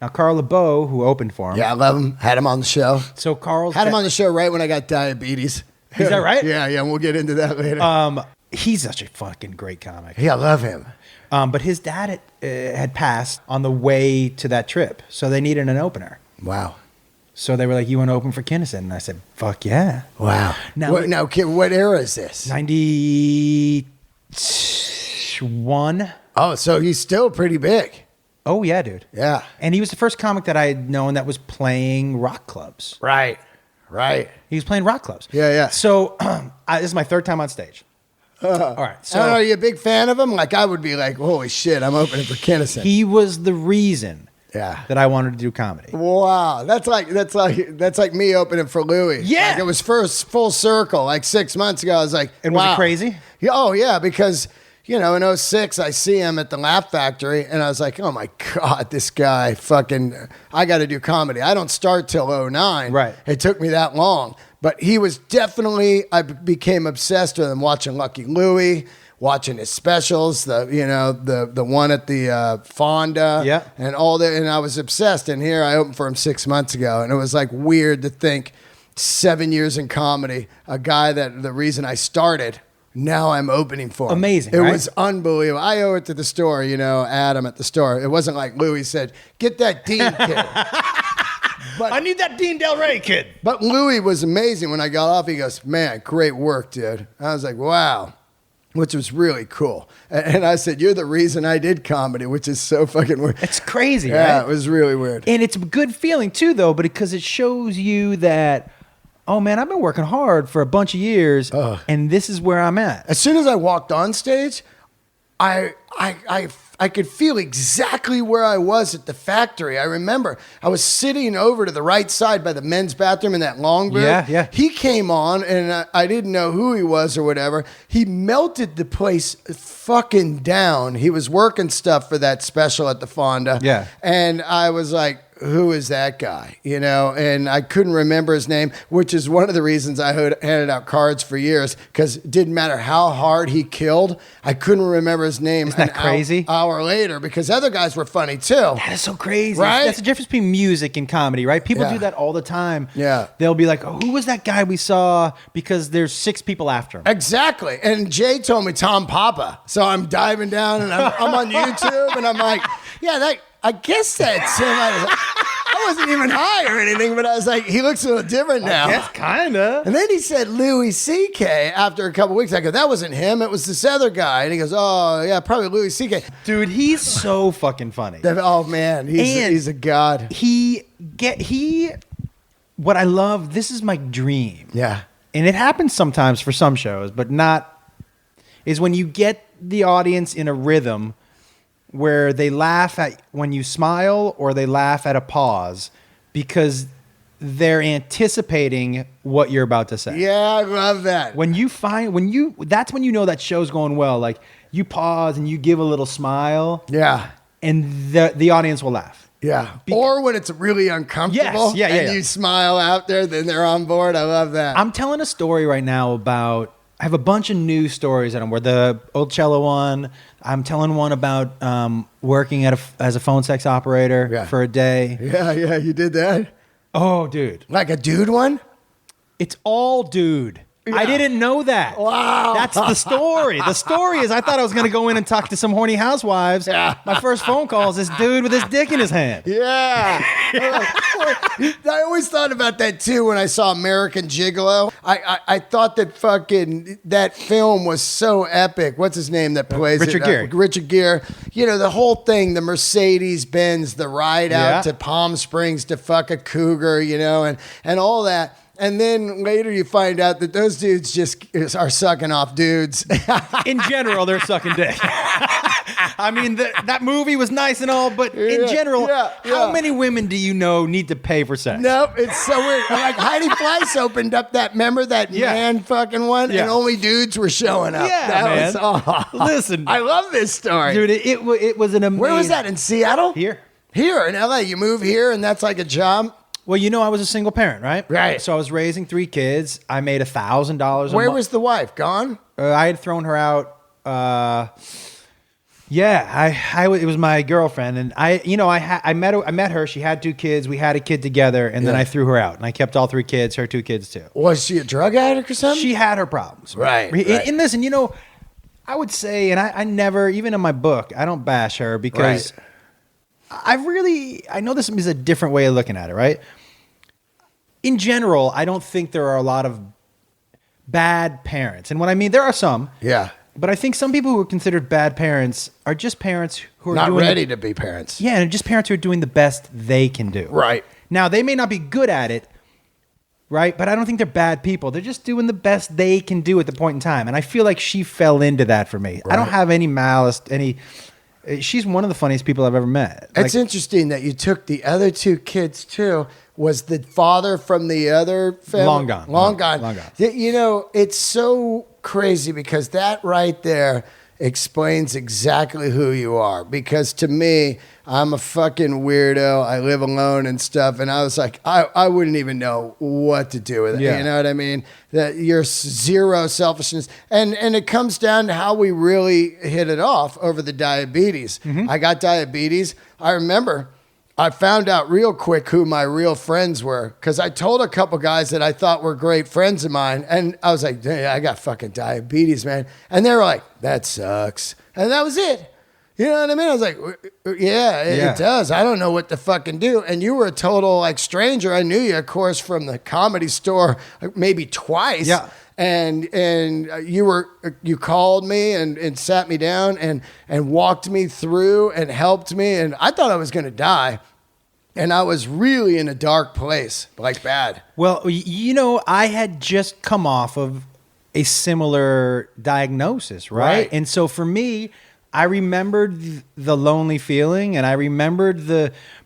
Now Carl LeBeau, who opened for him. Yeah, I love him. Had him on the show. So Carl's had him on the show right when I got diabetes. Is that right? Yeah, and we'll get into that later. He's such a fucking great comic. Yeah, I love him. But his dad had passed on the way to that trip, so they needed an opener. Wow. So they were like, "You want to open for Kinison?" And I said, "Fuck yeah!" Wow. Now, kid, what era is this? 91. Oh, so he's still pretty big. Oh yeah, dude. Yeah. And he was the first comic that I had known that was playing rock clubs. Right. He was playing rock clubs. Yeah. So this is my third time on stage. All right. So are you a big fan of him? Like I would be like, holy shit, I'm opening for Kinison. he was the reason that I wanted to do comedy. Wow, that's like me opening for Louis. Yeah. Like it was first full circle. Like 6 months ago, I was like, And wow. was it crazy? Yeah, oh yeah, because in 06, I see him at the Laugh Factory, and I was like, oh my God, this guy fucking, I got to do comedy. I don't start till 09. Right. It took me that long. But he was definitely, I became obsessed with him, watching Lucky Louie, watching his specials, the one at the Fonda, and all that, and I was obsessed. And here I opened for him 6 months ago, and it was like weird to think 7 years in comedy, a guy that the reason I started, now I'm opening for him. Amazing, It right? was unbelievable. I owe it to the store, Adam at the store. It wasn't like Louis said, get that Dean kid. But, I need that Dean Del Rey kid. But Louis was amazing. When I got off, he goes, man, great work, dude. I was like, wow, which was really cool. And I said, you're the reason I did comedy, which is so fucking weird. It's crazy, right? Yeah, it was really weird. And it's a good feeling too, though, because it shows you that, oh man, I've been working hard for a bunch of years, and this is where I'm at. As soon as I walked on stage, I could feel exactly where I was at the factory. I remember I was sitting over to the right side by the men's bathroom in that long booth. Yeah. He came on, and I didn't know who he was or whatever. He melted the place fucking down. He was working stuff for that special at the Fonda. Yeah. And I was like, who is that guy? And I couldn't remember his name, which is one of the reasons I handed out cards for years, because it didn't matter how hard he killed. I couldn't remember his name. Isn't that crazy? Hour later, because other guys were funny too. That is so crazy. Right? That's the difference between music and comedy, right? People do that all the time. Yeah. They'll be like, oh, who was that guy we saw? Because there's 6 people after him. Exactly. And Jay told me Tom Papa. So I'm diving down and I'm on YouTube and I'm like, I guess that's him. I wasn't even high or anything, but I was like, he looks a little different now. Yes, kind of. And then he said Louis C.K. after a couple weeks. I go, that wasn't him. It was this other guy. And he goes, oh, yeah, probably Louis C.K. Dude, he's so fucking funny. Oh, man. He's a god. What I love, this is my dream. Yeah. And it happens sometimes for some shows, but not, is when you get the audience in a rhythm where they laugh at when you smile or they laugh at a pause because they're anticipating what you're about to say. Yeah, I love that. That's when you know that show's going well. Like you pause and you give a little smile. Yeah. And the audience will laugh. Yeah. Or when it's really uncomfortable. Yes. And you smile out there, then they're on board. I love that. I'm telling a story right now about, I have a bunch of news stories that I'm where the old cello one. I'm telling one about working as a phone sex operator for a day. Yeah, you did that. Oh, dude. Like a dude one? It's all dude. I didn't know that. Wow. That's the story. The story is I thought I was going to go in and talk to some horny housewives. Yeah. My first phone call is this dude with his dick in his hand. Yeah. I always thought about that too when I saw American Gigolo. I thought that fucking that film was so epic. What's his name that plays Richard it? Gere. Richard Gere. You know, the whole thing, the Mercedes-Benz, the ride out to Palm Springs to fuck a cougar, you know, and all that. And then later you find out that those dudes just are sucking off dudes. In general, they're sucking dick. I mean, that movie was nice and all, but in general, how many women do you know need to pay for sex? No, it's so weird. Like Heidi Fleiss opened up that, remember that man fucking one? Yeah. And only dudes were showing up. Yeah, that man. was, Listen. I love this story. Dude, it was an amazing... Where was that, in Seattle? Here. Here in LA. You move here and that's like a job? Well, you know, I was a single parent, right? Right. So I was raising 3 kids. I made $1,000 a month. Where was the wife? Gone? I had thrown her out. It was my girlfriend, and I met her. She had 2 kids. We had a kid together, and then I threw her out, and I kept all 3 kids. Her 2 kids too. Was she a drug addict or something? She had her problems. Right. And listen, you know, I would say, and I never, even in my book, I don't bash her because I know this is a different way of looking at it, right? In general, I don't think there are a lot of bad parents. And what I mean, there are some. Yeah. But I think some people who are considered bad parents are just parents who are not ready to be parents. Yeah, and just parents who are doing the best they can do. Right. Now, they may not be good at it, right? But I don't think they're bad people. They're just doing the best they can do at the point in time. And I feel like she fell into that for me. Right. I don't have any malice, she's one of the funniest people I've ever met. It's interesting that you took the other 2 kids too. Was the father from the other family? Long gone. Long gone. You know, it's so crazy because that right there explains exactly who you are. Because to me, I'm a fucking weirdo. I live alone and stuff. And I was like, I wouldn't even know what to do with it. Yeah. You know what I mean? That you're zero selfishness. And it comes down to how we really hit it off over the diabetes. Mm-hmm. I got diabetes. I remember I found out real quick who my real friends were because I told a couple guys that I thought were great friends of mine. And I was like, hey, I got fucking diabetes, man. And they were like, that sucks. And that was it. You know what I mean? I was like, yeah, it does. I don't know what to fucking do. And you were a total like stranger. I knew you, of course, from the Comedy Store maybe twice. Yeah. And you called me and sat me down and walked me through and helped me. And I thought I was going to die. And I was really in a dark place, like bad. Well, you know, I had just come off of a similar diagnosis, right? And so for me, I remembered the lonely feeling, and I remembered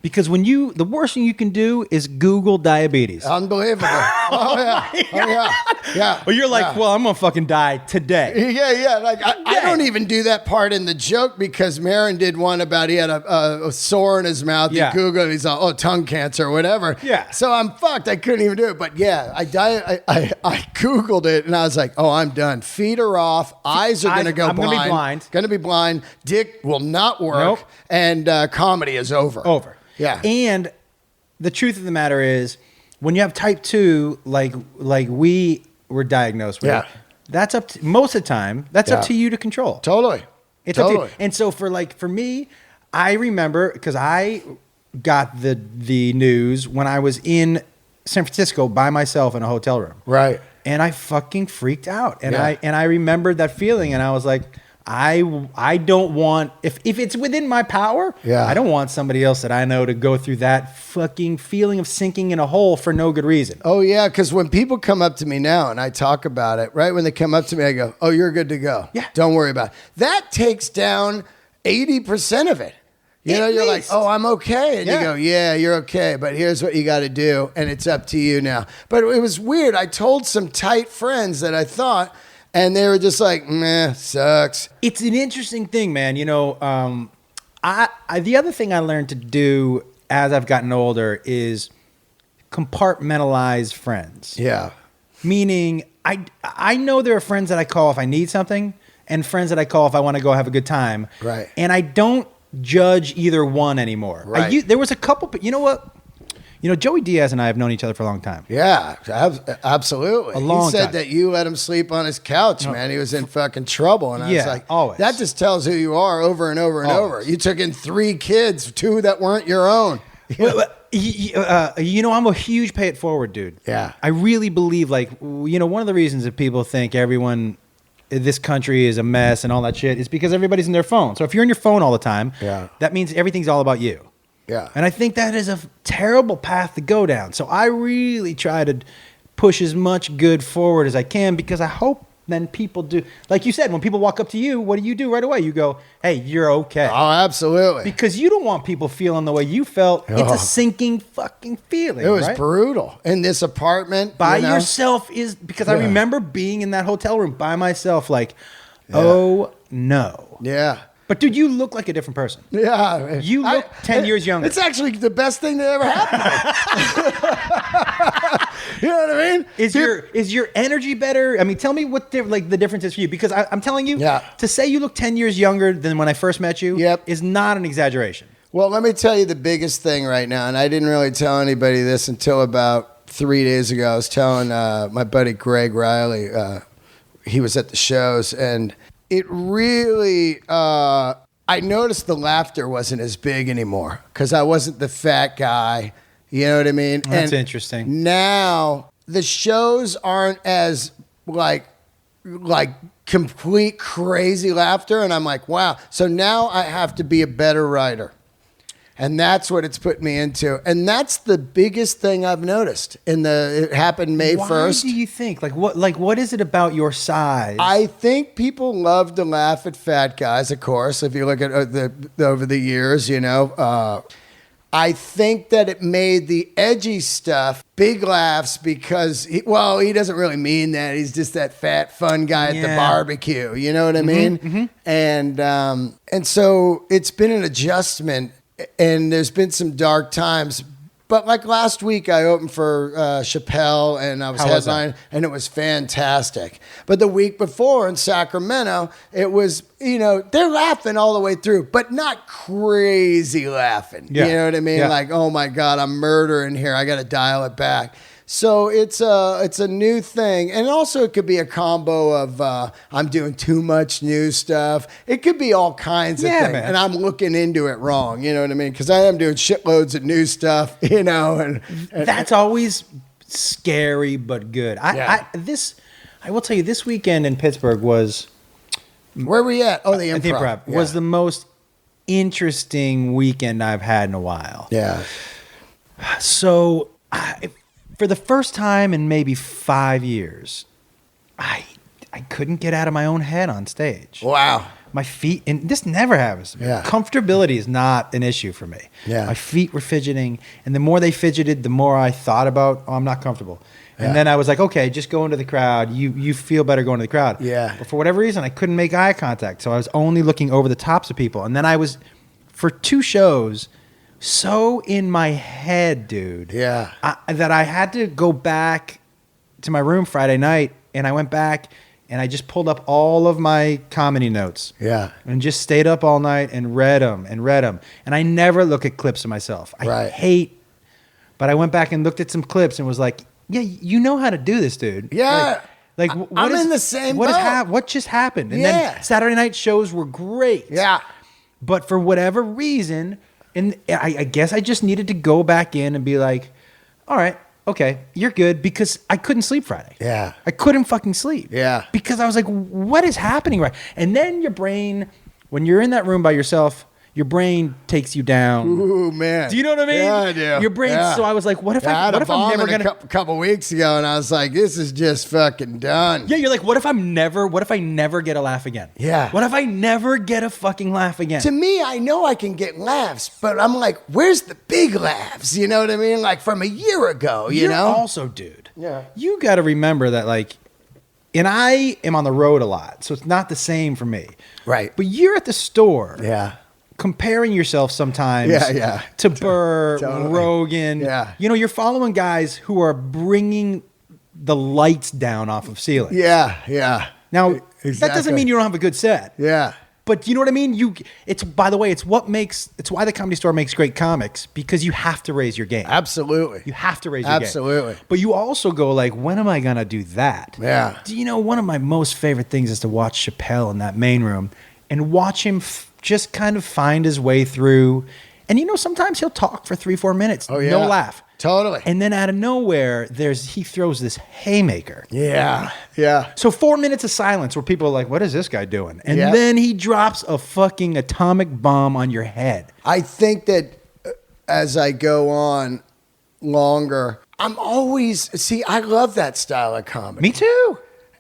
because the worst thing you can do is Google diabetes. Unbelievable. Oh yeah. Yeah. Well, you're like, well, I'm gonna fucking die today. Yeah. Like I don't even do that part in the joke because Marin did one about he had a sore in his mouth. Yeah. He Googled, he's like, tongue cancer or whatever. Yeah. So I'm fucked. I couldn't even do it. But yeah, I Googled it and I was like, oh, I'm done. Feet are off. Eyes are gonna go blind. I'm gonna be blind. Gonna be blind. Dick will not work. Nope. And comedy is over. Yeah. And the truth of the matter is, when you have type 2, like we were diagnosed with, that's up to, most of the time, that's up to you to control. Totally. It's up to you. And so for me, I remember, because I got the news when I was in San Francisco by myself in a hotel room. Right. And I fucking freaked out. And I remembered that feeling, and I was like, I don't want, if it's within my power, I don't want somebody else that I know to go through that fucking feeling of sinking in a hole for no good reason. Oh, yeah, because when people come up to me now and I talk about it, right when they come up to me, I go, oh, you're good to go. Yeah. Don't worry about it. That takes down 80% of it. You're like, oh, I'm okay. And you go, yeah, you're okay. But here's what you got to do. And it's up to you now. But it was weird. I told some tight friends that I thought, and they were just like, meh, sucks. It's an interesting thing, man. You know, the other thing I learned to do as I've gotten older is compartmentalize friends. Yeah. Meaning, I know there are friends that I call if I need something, and friends that I call if I want to go have a good time. Right. And I don't judge either one anymore. Right. There was a couple, but you know what? You know, Joey Diaz and I have known each other for a long time. Yeah, absolutely. A long he said time. that you let him sleep on his couch, man. He was in fucking trouble. And I was like, always. That just tells who you are over and over and over. You took in 3 kids, 2 that weren't your own. You know, I'm a huge pay it forward dude. Yeah. I really believe, like, you know, one of the reasons that people think everyone in this country is a mess and all that shit is because everybody's in their phone. So if you're in your phone all the time, that means everything's all about you. Yeah. And I think that is a terrible path to go down. So I really try to push as much good forward as I can because I hope then people do. Like you said, when people walk up to you, what do you do right away? You go, hey, you're okay. Oh, absolutely. Because you don't want people feeling the way you felt. It's a sinking fucking feeling. It was brutal. In this apartment. By yourself is, because I remember being in that hotel room by myself like, oh no. Yeah. But dude, you look like a different person. Yeah. You look 10 years younger. It's actually the best thing that ever happened. You know what I mean? Is your energy better? I mean, tell me what the difference is for you. Because I'm telling you, to say you look 10 years younger than when I first met you is not an exaggeration. Well, let me tell you the biggest thing right now, and I didn't really tell anybody this until about 3 days ago. I was telling my buddy Greg Riley, he was at the shows, and it really, I noticed the laughter wasn't as big anymore because I wasn't the fat guy. You know what I mean? That's interesting. Now the shows aren't as like complete crazy laughter, and I'm like, wow. So now I have to be a better writer. And that's what it's put me into. And that's the biggest thing I've noticed. It happened May 1st. Why do you think? What is it about your size? I think people love to laugh at fat guys, of course, if you look at over the years, you know. I think that it made the edgy stuff big laughs because, he doesn't really mean that. He's just that fat, fun guy at the barbecue. You know what I mean? Mm-hmm. And so it's been an adjustment. And there's been some dark times. But like last week, I opened for Chappelle, and I was headlining, and it was fantastic. But the week before in Sacramento, it was, you know, they're laughing all the way through, but not crazy laughing. Yeah. You know what I mean? Yeah. Like, oh my God, I'm murdering here. I got to dial it back. So it's a new thing. And also it could be a combo of I'm doing too much new stuff. It could be all kinds of things. Man. And I'm looking into it wrong. You know what I mean? Because I am doing shitloads of new stuff, you know. And that's always scary but good. I will tell you, this weekend in Pittsburgh was... Where were we at? Oh, the Improv. Was the most interesting weekend I've had in a while. Yeah. So... for the first time in maybe 5 years, I couldn't get out of my own head on stage. Wow. My feet, and this never happens to me. Yeah. Comfortability is not an issue for me. Yeah. My feet were fidgeting, and the more they fidgeted, the more I thought about, I'm not comfortable. And then I was like, okay, just go into the crowd. You feel better going to the crowd. Yeah. But for whatever reason, I couldn't make eye contact, so I was only looking over the tops of people. And then I was, for 2 shows... so in my head, dude. Yeah. That I had to go back to my room Friday night, and I went back and I just pulled up all of my comedy notes. Yeah. And just stayed up all night and read them. And I never look at clips of myself. I hate, but I went back and looked at some clips and was like, yeah, you know how to do this, dude. Yeah. Like I'm in the same boat. What just happened? And then Saturday night shows were great. Yeah. But for whatever reason... and I guess I just needed to go back in and be like, all right, okay, you're good, because I couldn't sleep Friday. Yeah. I couldn't fucking sleep. Yeah. Because I was like, what is happening right? And then your brain, when you're in that room by yourself, your brain takes you down. Ooh, man. Do you know what I mean? Yeah, I do. Your brain. Yeah. So I was like, what if I'm never going to... a couple weeks ago, and I was like, this is just fucking done. Yeah, you're like, what if I never get a laugh again? Yeah. What if I never get a fucking laugh again? To me, I know I can get laughs, but I'm like, where's the big laughs? You know what I mean? Like from a year ago, you know? Also, dude, you got to remember that, like, and I am on the road a lot, so it's not the same for me. Right. But you're at the store. Yeah. Comparing yourself sometimes to Burr, Rogan. Yeah. You know, you're following guys who are bringing the lights down off of ceilings. Yeah, yeah. Now, that doesn't mean you don't have a good set. Yeah. But you know what I mean? It's by the way, it's why the Comedy Store makes great comics, because you have to raise your game. Absolutely. You have to raise your game. Absolutely. But you also go like, when am I going to do that? Yeah. Do you know, one of my most favorite things is to watch Chappelle in that main room and watch him just kind of find his way through. And you know, sometimes he'll talk for 3-4 minutes. Oh, yeah. No laugh. Totally. And then out of nowhere, he throws this haymaker. Yeah. Yeah. So 4 minutes of silence where people are like, what is this guy doing? And Yep. then he drops a fucking atomic bomb on your head. I think that as I go on longer, I love that style of comedy. Me too.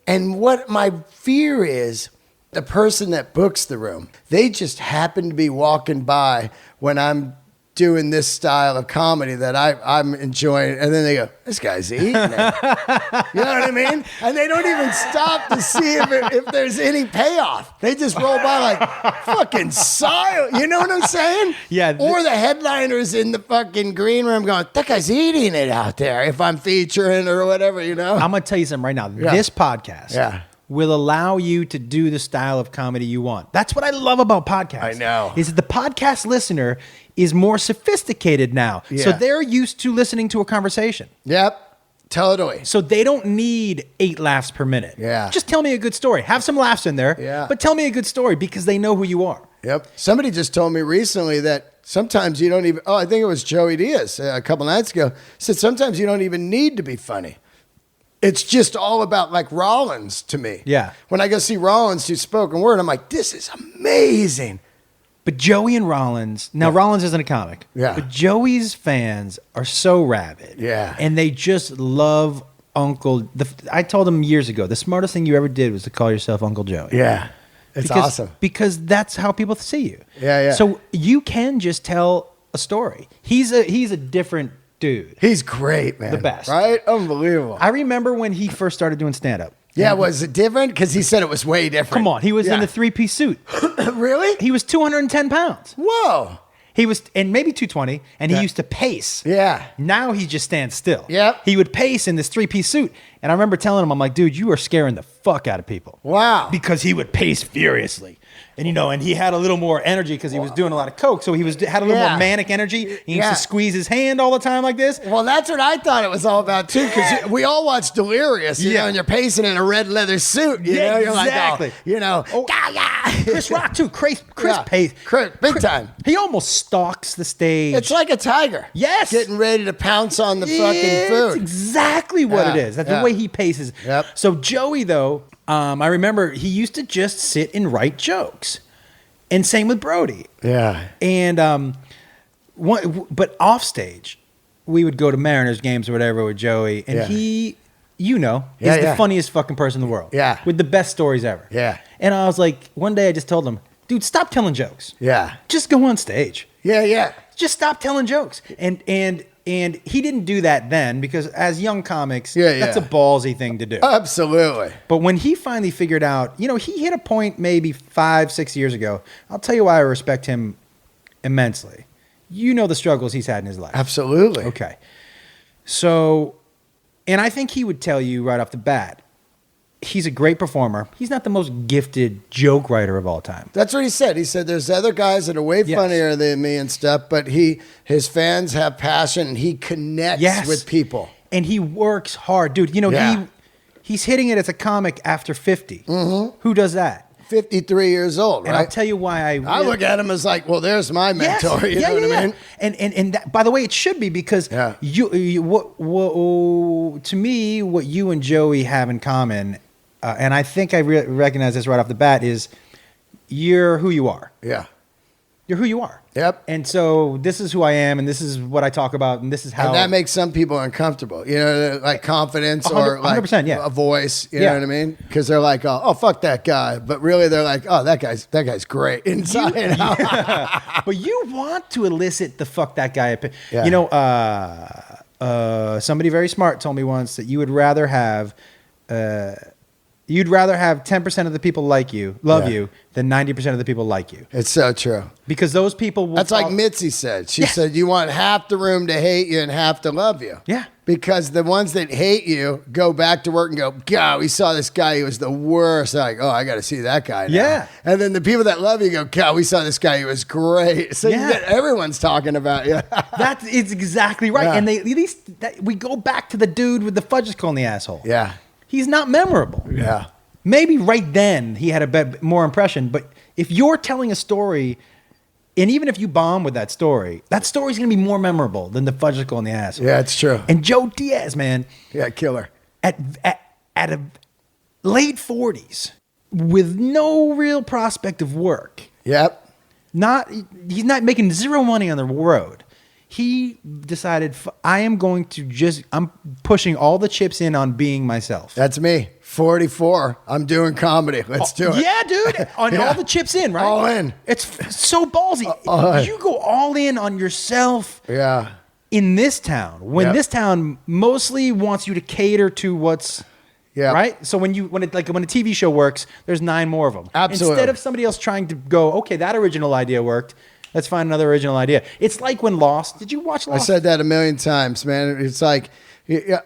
And what my fear is, the person that books the room, they just happen to be walking by when I'm doing this style of comedy that I'm enjoying, and then they go, this guy's eating it. You know what I mean? And they don't even stop to see if there's any payoff. They just roll by like fucking silent. You know what I'm saying? Yeah. Or the headliners in the fucking green room going, that guy's eating it out there if I'm featuring or whatever, you know? I'm going to tell you something right now. Yeah. This podcast will allow you to do the style of comedy you want. That's what I love about podcasts. I know. Is that the podcast listener is more sophisticated now. Yeah. So they're used to listening to a conversation. Yep, totally. So they don't need 8 laughs per minute. Yeah. Just tell me a good story. Have some laughs in there, but tell me a good story, because they know who you are. Yep. Somebody just told me recently that sometimes you don't even, I think it was Joey Diaz a couple nights ago, said sometimes you don't even need to be funny. It's just all about like Rollins to me. Yeah. When I go see Rollins do spoken word, I'm like, this is amazing. But Joey and Rollins, now Rollins isn't a comic, but Joey's fans are so rabid. Yeah. And they just love I told him years ago, the smartest thing you ever did was to call yourself Uncle Joey. Yeah. It's awesome. Because that's how people see you. Yeah, yeah. So you can just tell a story. He's a different dude. He's great, man. The best. Right? Unbelievable. I remember when he first started doing stand-up. Yeah, was it different? Because he said it was way different. Come on. He was in a 3-piece suit. Really? He was 210 pounds. Whoa. He was, and maybe 220, and he used to pace. Yeah. Now he just stands still. Yep. He would pace in this 3-piece suit. And I remember telling him, I'm like, dude, you are scaring the fuck out of people. Wow. Because he would pace furiously. And, you know, and he had a little more energy because he was doing a lot of coke. So he had a little more manic energy. He used to squeeze his hand all the time like this. Well, that's what I thought it was all about, too, because we all watch Delirious, you know, and you're pacing in a red leather suit. You know? You're exactly. Like, oh, you know, Chris Rock, too. Chris pace. Big time. He almost stalks the stage. It's like a tiger. Yes. Getting ready to pounce on the fucking It's food. exactly what it is. That's the way he paces. Yep. So Joey, though, I remember he used to just sit and write jokes. And same with Brody. Yeah. And but off stage, we would go to Mariners games or whatever with Joey, and he, is the funniest fucking person in the world. Yeah. With the best stories ever. Yeah. And I was like, one day I just told him, dude, stop telling jokes. Yeah. Just go on stage. Yeah, yeah. Just stop telling jokes. And he didn't do that then, because as young comics, that's a ballsy thing to do. Absolutely. But when he finally figured out, he hit a point maybe 5-6 years ago. I'll tell you why I respect him immensely. You know the struggles he's had in his life. Absolutely. Okay. So, and I think he would tell you right off the bat, he's a great performer. He's not the most gifted joke writer of all time. That's what he said. He said there's other guys that are way funnier than me and stuff, but his fans have passion and he connects with people. And he works hard. Dude, he's hitting it as a comic after 50. Mm-hmm. Who does that? 53 years old, right? And I'll tell you why I look at him as like, well, there's my mentor. You know what I mean? And that, by the way, it should be, because to me, what you and Joey have in common, and I think I recognize this right off the bat, is you're who you are. Yeah. You're who you are. Yep. And so this is who I am, and this is what I talk about, and this is how. And that makes some people uncomfortable, like confidence or like 100%, a voice. You know what I mean? Because they're like, oh, fuck that guy, but really they're like, oh, that guy's great inside and out. But you want to elicit the fuck that guy. Yeah. Somebody very smart told me once that you would rather have. You'd rather have 10% of the people love you, than 90% of the people like you. It's so true. Because those people will. That's like Mitzi said. She said, you want half the room to hate you and half to love you. Yeah. Because the ones that hate you go back to work and go, God, we saw this guy. He was the worst. They're like, oh, I got to see that guy now. Yeah. And then the people that love you go, God, we saw this guy. He was great. So everyone's talking about you. It's exactly right. Yeah. And they at least we go back to the dude with the fudgesicle in the asshole. Yeah. He's not memorable. Yeah. Maybe right then he had a bit more impression, but if you're telling a story, and even if you bomb with that story's going to be more memorable than the fudgesicle in the asshole. Yeah, it's true. And Joe Diaz, man. Yeah, killer. At a late 40s, with no real prospect of work. Yep. He's not making zero money on the road. He decided, I'm pushing all the chips in on being myself. That's me. 44. I'm doing comedy. Let's do it. Yeah, dude. All the chips in, right? All in. It's so ballsy. You go all in on yourself. Yeah. In this town, when this town mostly wants you to cater to what's right. So when a TV show works, there's 9 more of them. Absolutely. Instead of somebody else trying to go, okay, that original idea worked. Let's find another original idea. It's like when Lost. Did you watch Lost? I said that a million times, man. It's like,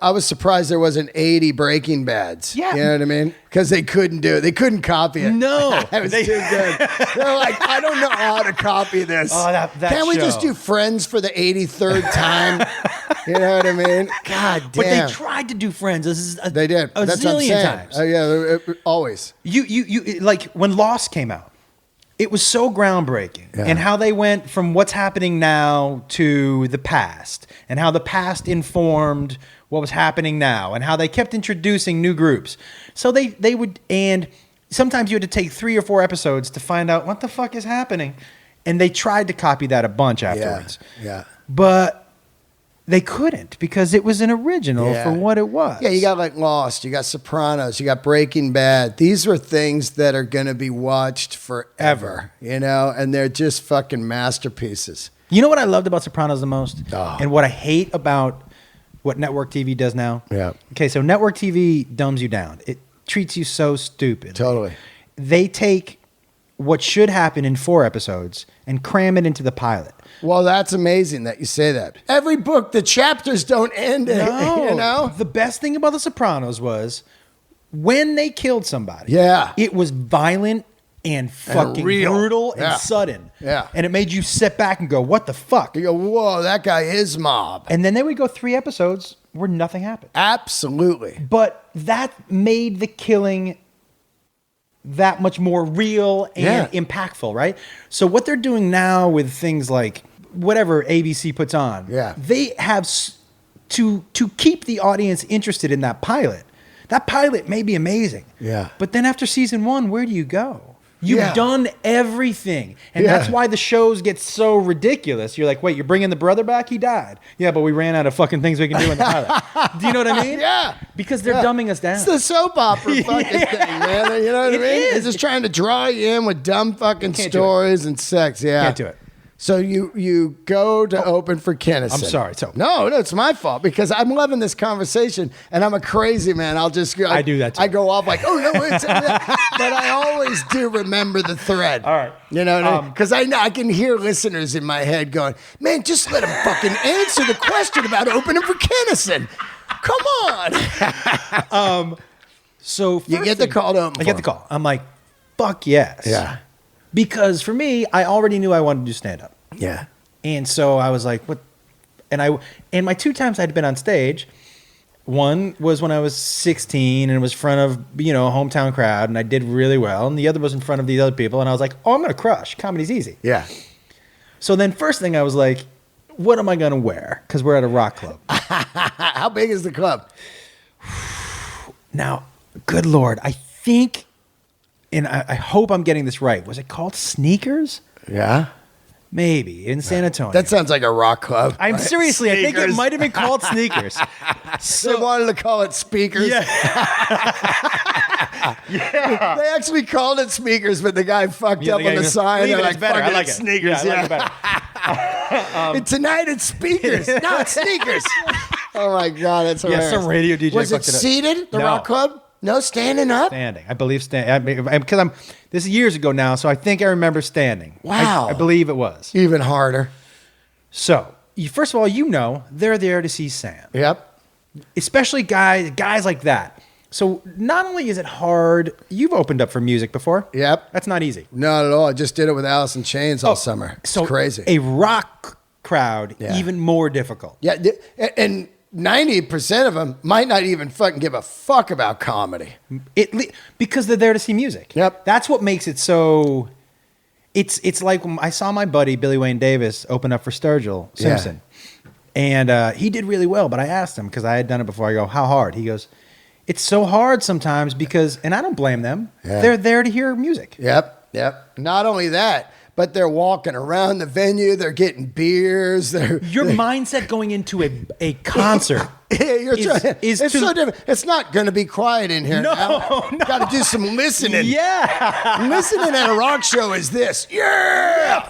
I was surprised there wasn't 80 Breaking Bads. Yeah. You know what I mean? Because they couldn't do it. They couldn't copy it. No. It was too good. They're like, I don't know how to copy this. Oh, that Can't we show. just do Friends for the 83rd time? You know what I mean? God damn. But they tried to do Friends. They did. A That's what I'm zillion saying. times. Yeah, always. You like when Lost came out. It was so groundbreaking, and how they went from what's happening now to the past, and how the past informed what was happening now, and how they kept introducing new groups. So they would, and sometimes you had to take 3 or 4 episodes to find out what the fuck is happening, and they tried to copy that a bunch afterwards. Yeah. But they couldn't because it was an original for what it was. Yeah, you got like Lost, you got Sopranos, you got Breaking Bad. These are things that are going to be watched forever, you know, and they're just fucking masterpieces. You know what I loved about Sopranos the most? Oh. And what I hate about what network TV does now? Yeah. Okay, so network TV dumbs you down. It treats you so stupid. Totally. They take what should happen in 4 episodes and cram it into the pilot. Well, that's amazing that you say that. Every book, the chapters don't end. No. You know? The best thing about The Sopranos was when they killed somebody. Yeah. It was violent and fucking real. brutal Yeah. and sudden. Yeah. And it made you sit back and go, what the fuck? You go, whoa, that guy is mob. And then they would go 3 episodes where nothing happened. Absolutely. But that made the killing that much more real and impactful, right? So what they're doing now with things like whatever ABC puts on, they have to keep the audience interested in that pilot. That pilot may be amazing. Yeah. But then after season 1, where do you go? You've done everything. And that's why the shows get so ridiculous. You're like, wait, you're bringing the brother back? He died. Yeah, but we ran out of fucking things we can do in the pilot. Do you know what I mean? Yeah. Because they're dumbing us down. It's the soap opera fucking thing, man. You know what I mean? is. It's just trying to draw you in with dumb fucking stories and sex. Yeah. Can't do it. So you go to open for Kinison. I'm sorry. So No, it's my fault because I'm loving this conversation and I'm a crazy man. I'll just go. I do that too. I go off like, oh no, it's but I always do remember the thread. All right. You know, because I know I can hear listeners in my head going, man, just let him fucking answer the question about opening for Kinison. Come on. So You get the call to open I get the call. I'm like, fuck yes. Yeah. Because for me, I already knew I wanted to do stand-up. Yeah. And so I was like, what? And my 2 times I'd been on stage, one was when I was 16 and it was in front of, a hometown crowd and I did really well. And the other was in front of these other people. And I was like, oh, I'm going to crush. Comedy's easy. Yeah. So then first thing I was like, what am I going to wear? Because we're at a rock club. How big is the club? Now, good Lord, I think, and I hope I'm getting this right. Was it called Sneakers? Yeah. Maybe in San Antonio. That sounds like a rock club. I'm right? seriously, I think it Sneakers. might have been called Sneakers. They wanted to call it Speakers. Yeah. They actually called it Speakers, but the guy fucked up on the sign. Leave They're it, it's better. "Fuck I like it. Sneakers. Yeah, I like it better. And tonight it's Speakers. No, it's Sneakers. Oh my God, that's hilarious. some radio DJ Was it fucked it up. seated, the No. rock club? No, standing up? Standing. I believe standing. Because this is years ago now, so I think I remember standing. Wow. I believe it was. Even harder. So, first of all, they're there to see Sam. Yep. especially guys like that. So not only is it hard, you've opened up for music before. Yep. That's not easy. Not at all. I just did it with Alice in Chains all summer. It's crazy. A rock crowd, even more difficult. Yeah, and 90% of them might not even fucking give a fuck about comedy. Because they're there to see music. Yep. That's what makes it so... It's like when I saw my buddy Billy Wayne Davis open up for Sturgill Simpson. And he did really well, but I asked him, because I had done it before, I go, how hard? He goes... It's so hard sometimes because, and I don't blame them, they're there to hear music. Yep. Not only that, but they're walking around the venue, they're getting beers. Your mindset going into a concert it's so different. It's not going to be quiet in here. No. Got to do some listening. Yeah. Listening at a rock show is this. Yeah.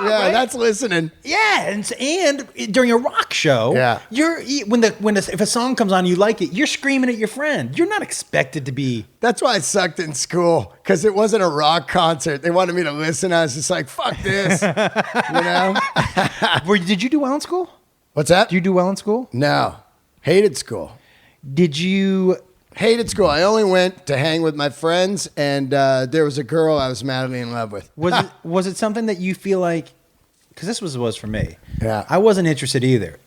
Yeah, right? That's listening. Yeah, and during a rock show, if a song comes on, you like it, you're screaming at your friend. You're not expected to be. That's why I sucked in school, because it wasn't a rock concert. They wanted me to listen. I was just like, fuck this, you know. Did you do well in school? What's that? Did you do well in school? No, hated school. Did you? Hated school. I only went to hang with my friends, and there was a girl I was madly in love with. Was it something that you feel like? Because this was for me. Yeah, I wasn't interested either,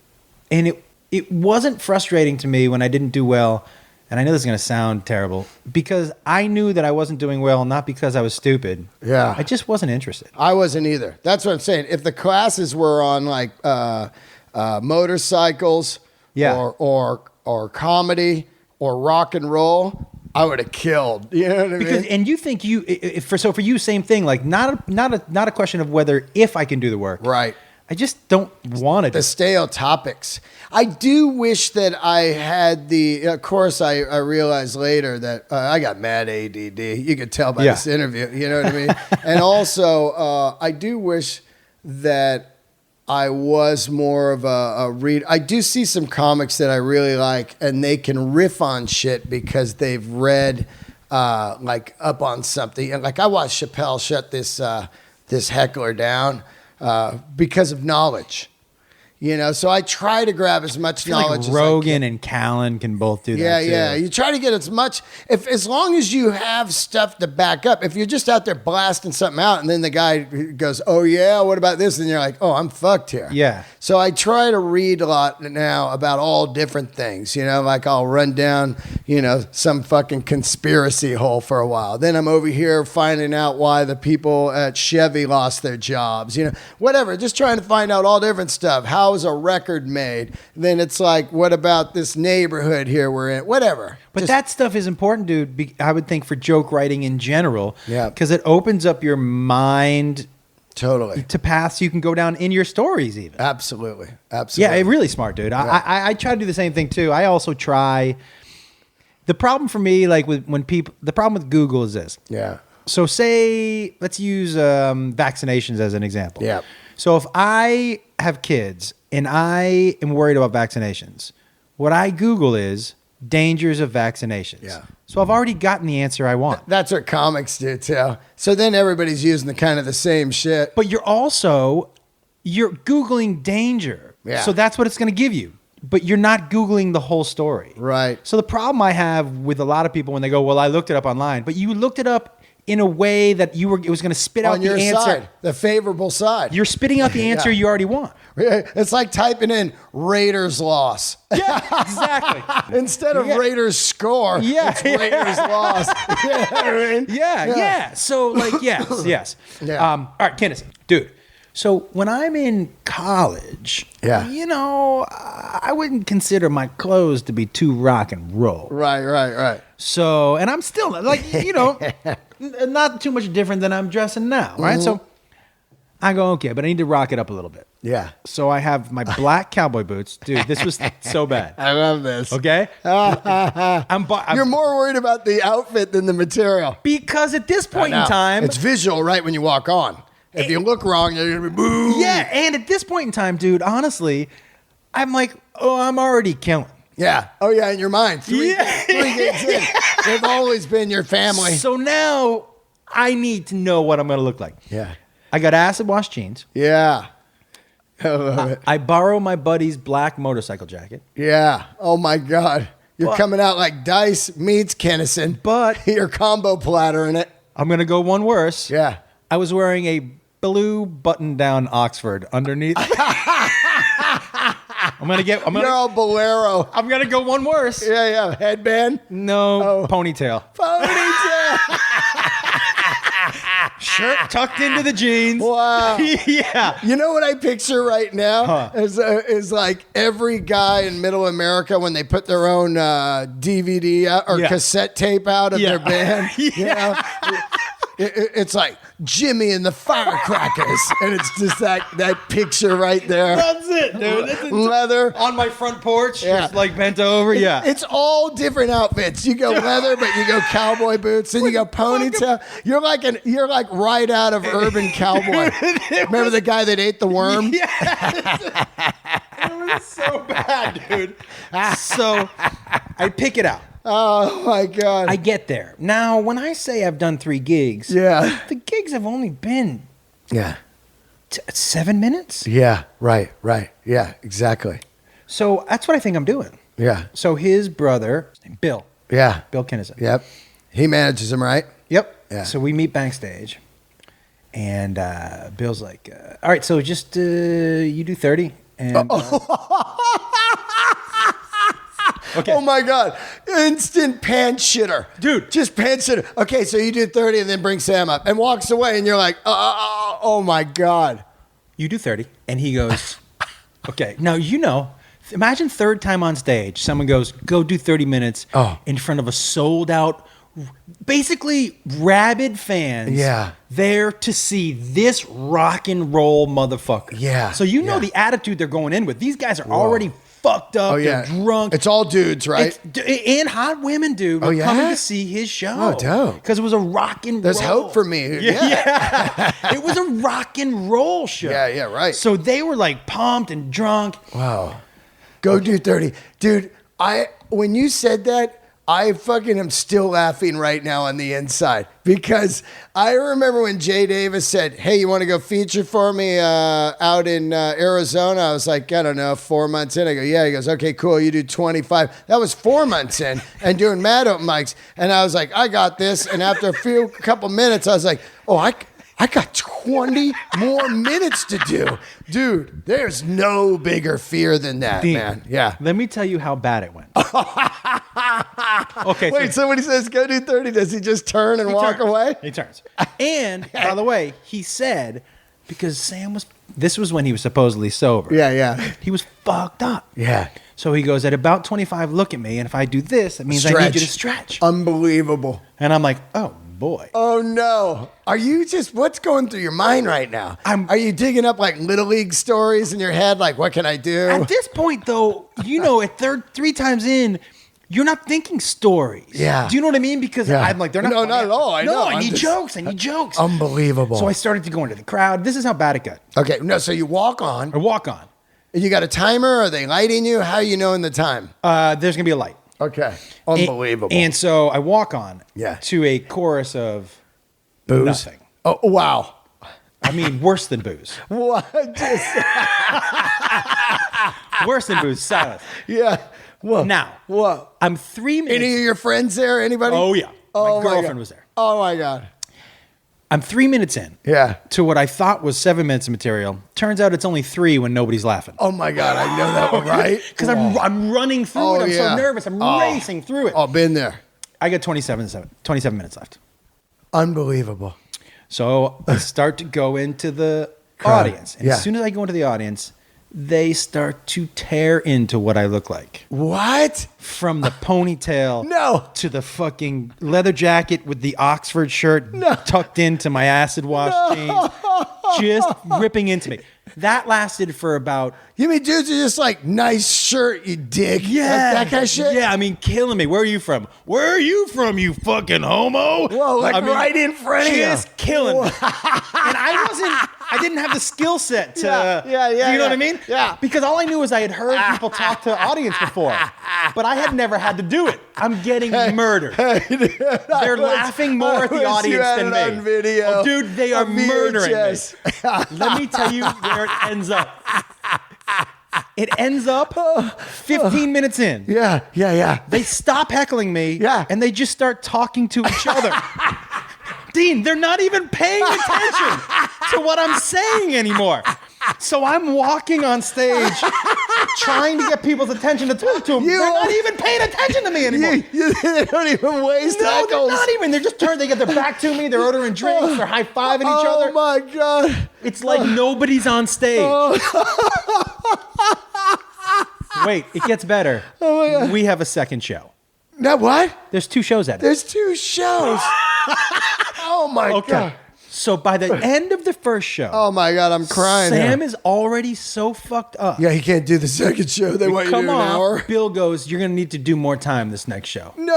and it wasn't frustrating to me when I didn't do well. And I know this is going to sound terrible, because I knew that I wasn't doing well, not because I was stupid. Yeah, I just wasn't interested. I wasn't either. That's what I'm saying. If the classes were on like motorcycles, or comedy, or rock and roll, I would have killed. You know what I mean? And you think for you, same thing. Like not a question of whether if I can do the work. Right. I just don't want to. The stale topics. I do wish that I had the. Of course, I realized later that I got mad ADD. You could tell by this interview. You know what I mean? And also, I do wish that I was more of a reader. I do see some comics that I really like, and they can riff on shit because they've read like up on something. And like I watched Chappelle shut this heckler down because of knowledge. You know, so I try to grab as much knowledge like Rogan and Carlin can both do that too. Yeah. You try to get as much, as long as you have stuff to back up. If you're just out there blasting something out and then the guy goes, oh yeah, what about this? And you're like, oh, I'm fucked here. Yeah. So I try to read a lot now about all different things. You know, like I'll run down, some fucking conspiracy hole for a while. Then I'm over here finding out why the people at Chevy lost their jobs. Whatever. Just trying to find out all different stuff. How is a record made? Then it's like, what about this neighborhood here we're in? Whatever. But that stuff is important, dude. I would think for joke writing in general. Yeah. Because it opens up your mind. Totally. To paths you can go down in your stories even. Absolutely. Yeah, really smart, dude. Yeah. I try to do the same thing too. I also try. The problem for me, like the problem with Google is this. Yeah. So let's use vaccinations as an example. Yeah. So if I have kids and I am worried about vaccinations, what I Google is dangers of vaccinations. Yeah. So I've already gotten the answer I want. That's what comics do too. So then everybody's using the same shit. But you're Googling danger. Yeah. So that's what it's going to give you. But you're not Googling the whole story. Right. So the problem I have with a lot of people when they go, well, I looked it up online, but you looked it up in a way that it was going to spit out the answer. On your side, the favorable side. You're spitting out the answer you already want. It's like typing in Raiders loss. Yeah, exactly. Instead of Raiders score, it's Raiders loss. You know what I mean? Yeah. So like, yes. Yeah. All right, Kinison, dude. So when I'm in college, I wouldn't consider my clothes to be too rock and roll. Right. So, and I'm still like, not too much different than I'm dressing now, right? Mm-hmm. So I go, okay, but I need to rock it up a little bit. Yeah. So I have my black cowboy boots. Dude, this was so bad. I love this. Okay? You're more worried about the outfit than the material. Because at this point in time... It's visual right when you walk on. If you look wrong, you're going to be boo. Yeah, and at this point in time, dude, honestly, I'm like, oh, I'm already killing. Yeah. Oh, yeah, in your mind. Three gigs in. They've always been your family. So now I need to know what I'm going to look like. Yeah. I got acid wash jeans. Yeah. I borrow my buddy's black motorcycle jacket. Yeah. Oh my God. You're coming out like Dice meets Kinison, But your combo platter in it. I'm going to go one worse. Yeah. I was wearing a blue button-down Oxford underneath. You're all bolero. I'm going to go one worse. Yeah. Headband. No, ponytail. Ponytail. Shirt tucked into the jeans. Wow. Yeah. You know what I picture right now is like every guy in Middle America when they put their own DVD out or cassette tape out of their band. You know? It's like Jimmy and the Firecrackers, and it's just that picture right there. That's it, dude. That's leather on my front porch, just like bent over. Yeah, it's all different outfits. You go leather, but you go cowboy boots, and you go ponytail. You're like right out of Urban Cowboy. Remember the guy that ate the worm? Yeah, it was so bad, dude. So I pick it out. Oh my God. I get there. Now, when I say I've done 3 gigs, the gigs have only been 7 minutes. Yeah, right. Yeah, exactly. So that's what I think I'm doing. Yeah. So his brother, Bill. Yeah. Bill Kinison. Yep. He manages him, right? Yep. Yeah. So we meet backstage, and Bill's like, all right, so just you do 30. And, okay. Oh my God. Instant pants shitter. Dude. Just pants shitter. Okay, so you do 30 and then bring Sam up and walks away and you're like, oh my God. You do 30. And he goes, okay. Now, imagine third time on stage, someone goes, go do 30 minutes in front of a sold out, basically rabid fans there to see this rock and roll motherfucker. Yeah. So the attitude they're going in with. These guys are already fucked up. They're drunk. It's all dudes, right? And hot women, dude. We're coming to see his show. Oh, dope. Because it was a rock and roll. There's hope for me. Yeah. It was a rock and roll show. Yeah, right. So they were like pumped and drunk. Wow. Go do 30. Dude, when you said that, I fucking am still laughing right now on the inside because I remember when Jay Davis said, hey, you want to go feature for me out in Arizona? I was like, I don't know, 4 months in. I go, yeah. He goes, okay, cool. You do 25. That was 4 months in and doing mad open mics. And I was like, I got this. And after a couple minutes, I was like, oh, I got 20 more minutes to do. Dude, there's no bigger fear than that, man. Yeah. Let me tell you how bad it went. Okay. Wait, so when he says go do 30, does he just turn and walk away? He turns. And, by the way, he said, because this was when he was supposedly sober. Yeah. He was fucked up. Yeah. So he goes, at about 25, look at me. And if I do this, that means I need you to stretch. Unbelievable. And I'm like, oh, boy. Oh, no. Are you what's going through your mind right now? Are you digging up like Little League stories in your head? Like, what can I do? At this point, though, at 3 times in, you're not thinking stories. Yeah. Do you know what I mean? Because I'm like, they're not. No, not at all. I know. I need jokes. Unbelievable. So I started to go into the crowd. This is how bad it got. Okay. No, so you walk on. Or walk on. You got a timer? Are they lighting you? How are you knowing the time? There's going to be a light. Okay. Unbelievable. And so I walk on Yeah. to a chorus of booze? Nothing. Oh, wow. I mean, worse than booze. What? Worse than booze. Silence. Yeah. Whoa. Now, whoa. I'm 3 minutes. Any of your friends there? Anybody? Oh, yeah. Oh, my girlfriend was there. Oh, my God. I'm 3 minutes in. Yeah. To what I thought was 7 minutes of material. Turns out it's only 3 when nobody's laughing. Oh, my God. I know that one, right? Because I'm running through it. I'm so nervous. I'm racing through it. Oh, been there. I got 27 minutes left. Unbelievable. So I start to go into the Crowd. audience. And as soon as I go into the audience, they start to tear into what I look like. What? From the ponytail to the fucking leather jacket with the Oxford shirt tucked into my acid wash jeans. Just ripping into me. That lasted for about... You mean dudes are just like, nice shirt, you dick? Yeah. That kind of shit? Yeah, I mean, killing me. Where are you from? Where are you from, you fucking homo? Whoa, right in front of you. Just killing me. And I didn't have the skill set to. Yeah. You know what I mean? Yeah. Because all I knew is I had heard people talk to audience before, but I had never had to do it. I'm getting murdered. They're laughing more at the audience than me. On video, oh, dude, they are murdering VHS. me. Let me tell you where it ends up. It ends up 15 minutes in. Yeah. They stop heckling me. Yeah. And they just start talking to each other. Dean, they're not even paying attention to what I'm saying anymore. So I'm walking on stage trying to get people's attention to talk to them. They're not even paying attention to me anymore. They don't even waste No, heckles. they're not even. They're just turned. They get their back to me. They're ordering drinks. They're high-fiving each other. Oh, my God. It's like nobody's on stage. Wait, it gets better. Oh, my God. We have a second show. Now what? There's 2 shows at it. There's 2 shows. Oh, my God. So by the end of the first show, Oh, my God. I'm crying. Sam now. is already so fucked up. Yeah, he can't do the second show. They want you to Come do an hour. on. Bill goes, you're going to need to do more time this next show. No.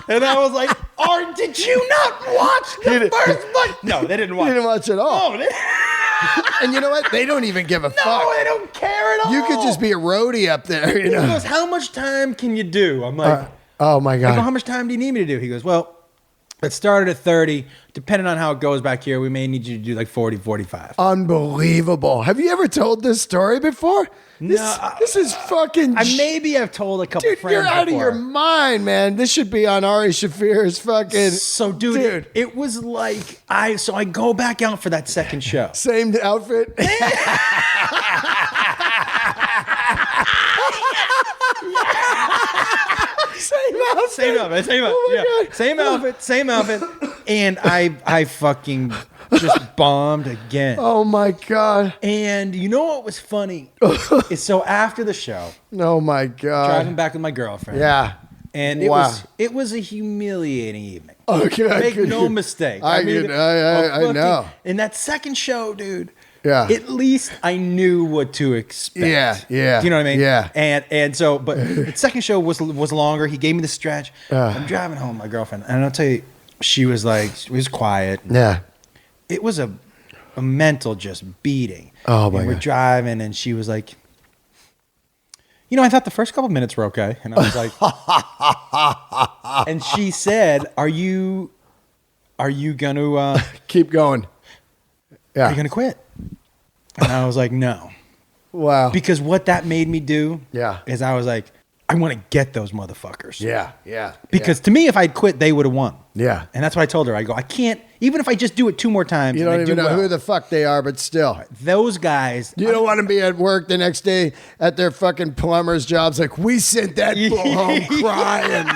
And I was like, did you not watch the first one? No, they didn't watch. He didn't watch it all. No, And you know what? They don't even give a fuck. they don't care at all. You could just be a roadie up there, you He know. goes, how much time can you do? I'm like, Oh, my I go, how God. much time do you need me to do? He goes, well, it started at 30. Depending on how it goes back here, we may need you to do like 40, 45. Unbelievable. Have you ever told this story before? This is fucking... Maybe I've told a couple Dude, friends you're out before. of your mind, man. This should be on Ari Shafir's fucking... So, dude, it was like, I go back out for that second show. Same outfit. Same outfit. Same outfit. Oh my Yeah. God. Same outfit. And I fucking just bombed again. Oh, my God. And you know what was funny? is so after the show, Oh, my God. driving back with my girlfriend. Yeah. And Wow. it was a humiliating evening. Okay. Make no mistake. I know. In that second show, dude. Yeah. At least I knew what to expect. Yeah. Do you know what I mean? Yeah. And so, but the second show was longer. He gave me the stretch. I'm driving home, my girlfriend, and I'll tell you, she was quiet. Yeah. It was a mental just beating. Oh, my and we're God. driving, and she was like, I thought the first couple minutes were okay. And I was like, and she said, are you gonna Keep going. Yeah. are you gonna quit? And I was like, no. Wow. Because what that made me do Yeah. is I was like, I want to get those motherfuckers. Yeah. Because to me, if I'd quit, they would have won. Yeah. And that's what I told her. I go, I can't, even if I just do it 2 more times. You and don't I even do know well, who the fuck they are, but still. those guys. You don't want to be at work the next day at their fucking plumber's jobs like, we sent that bull home crying.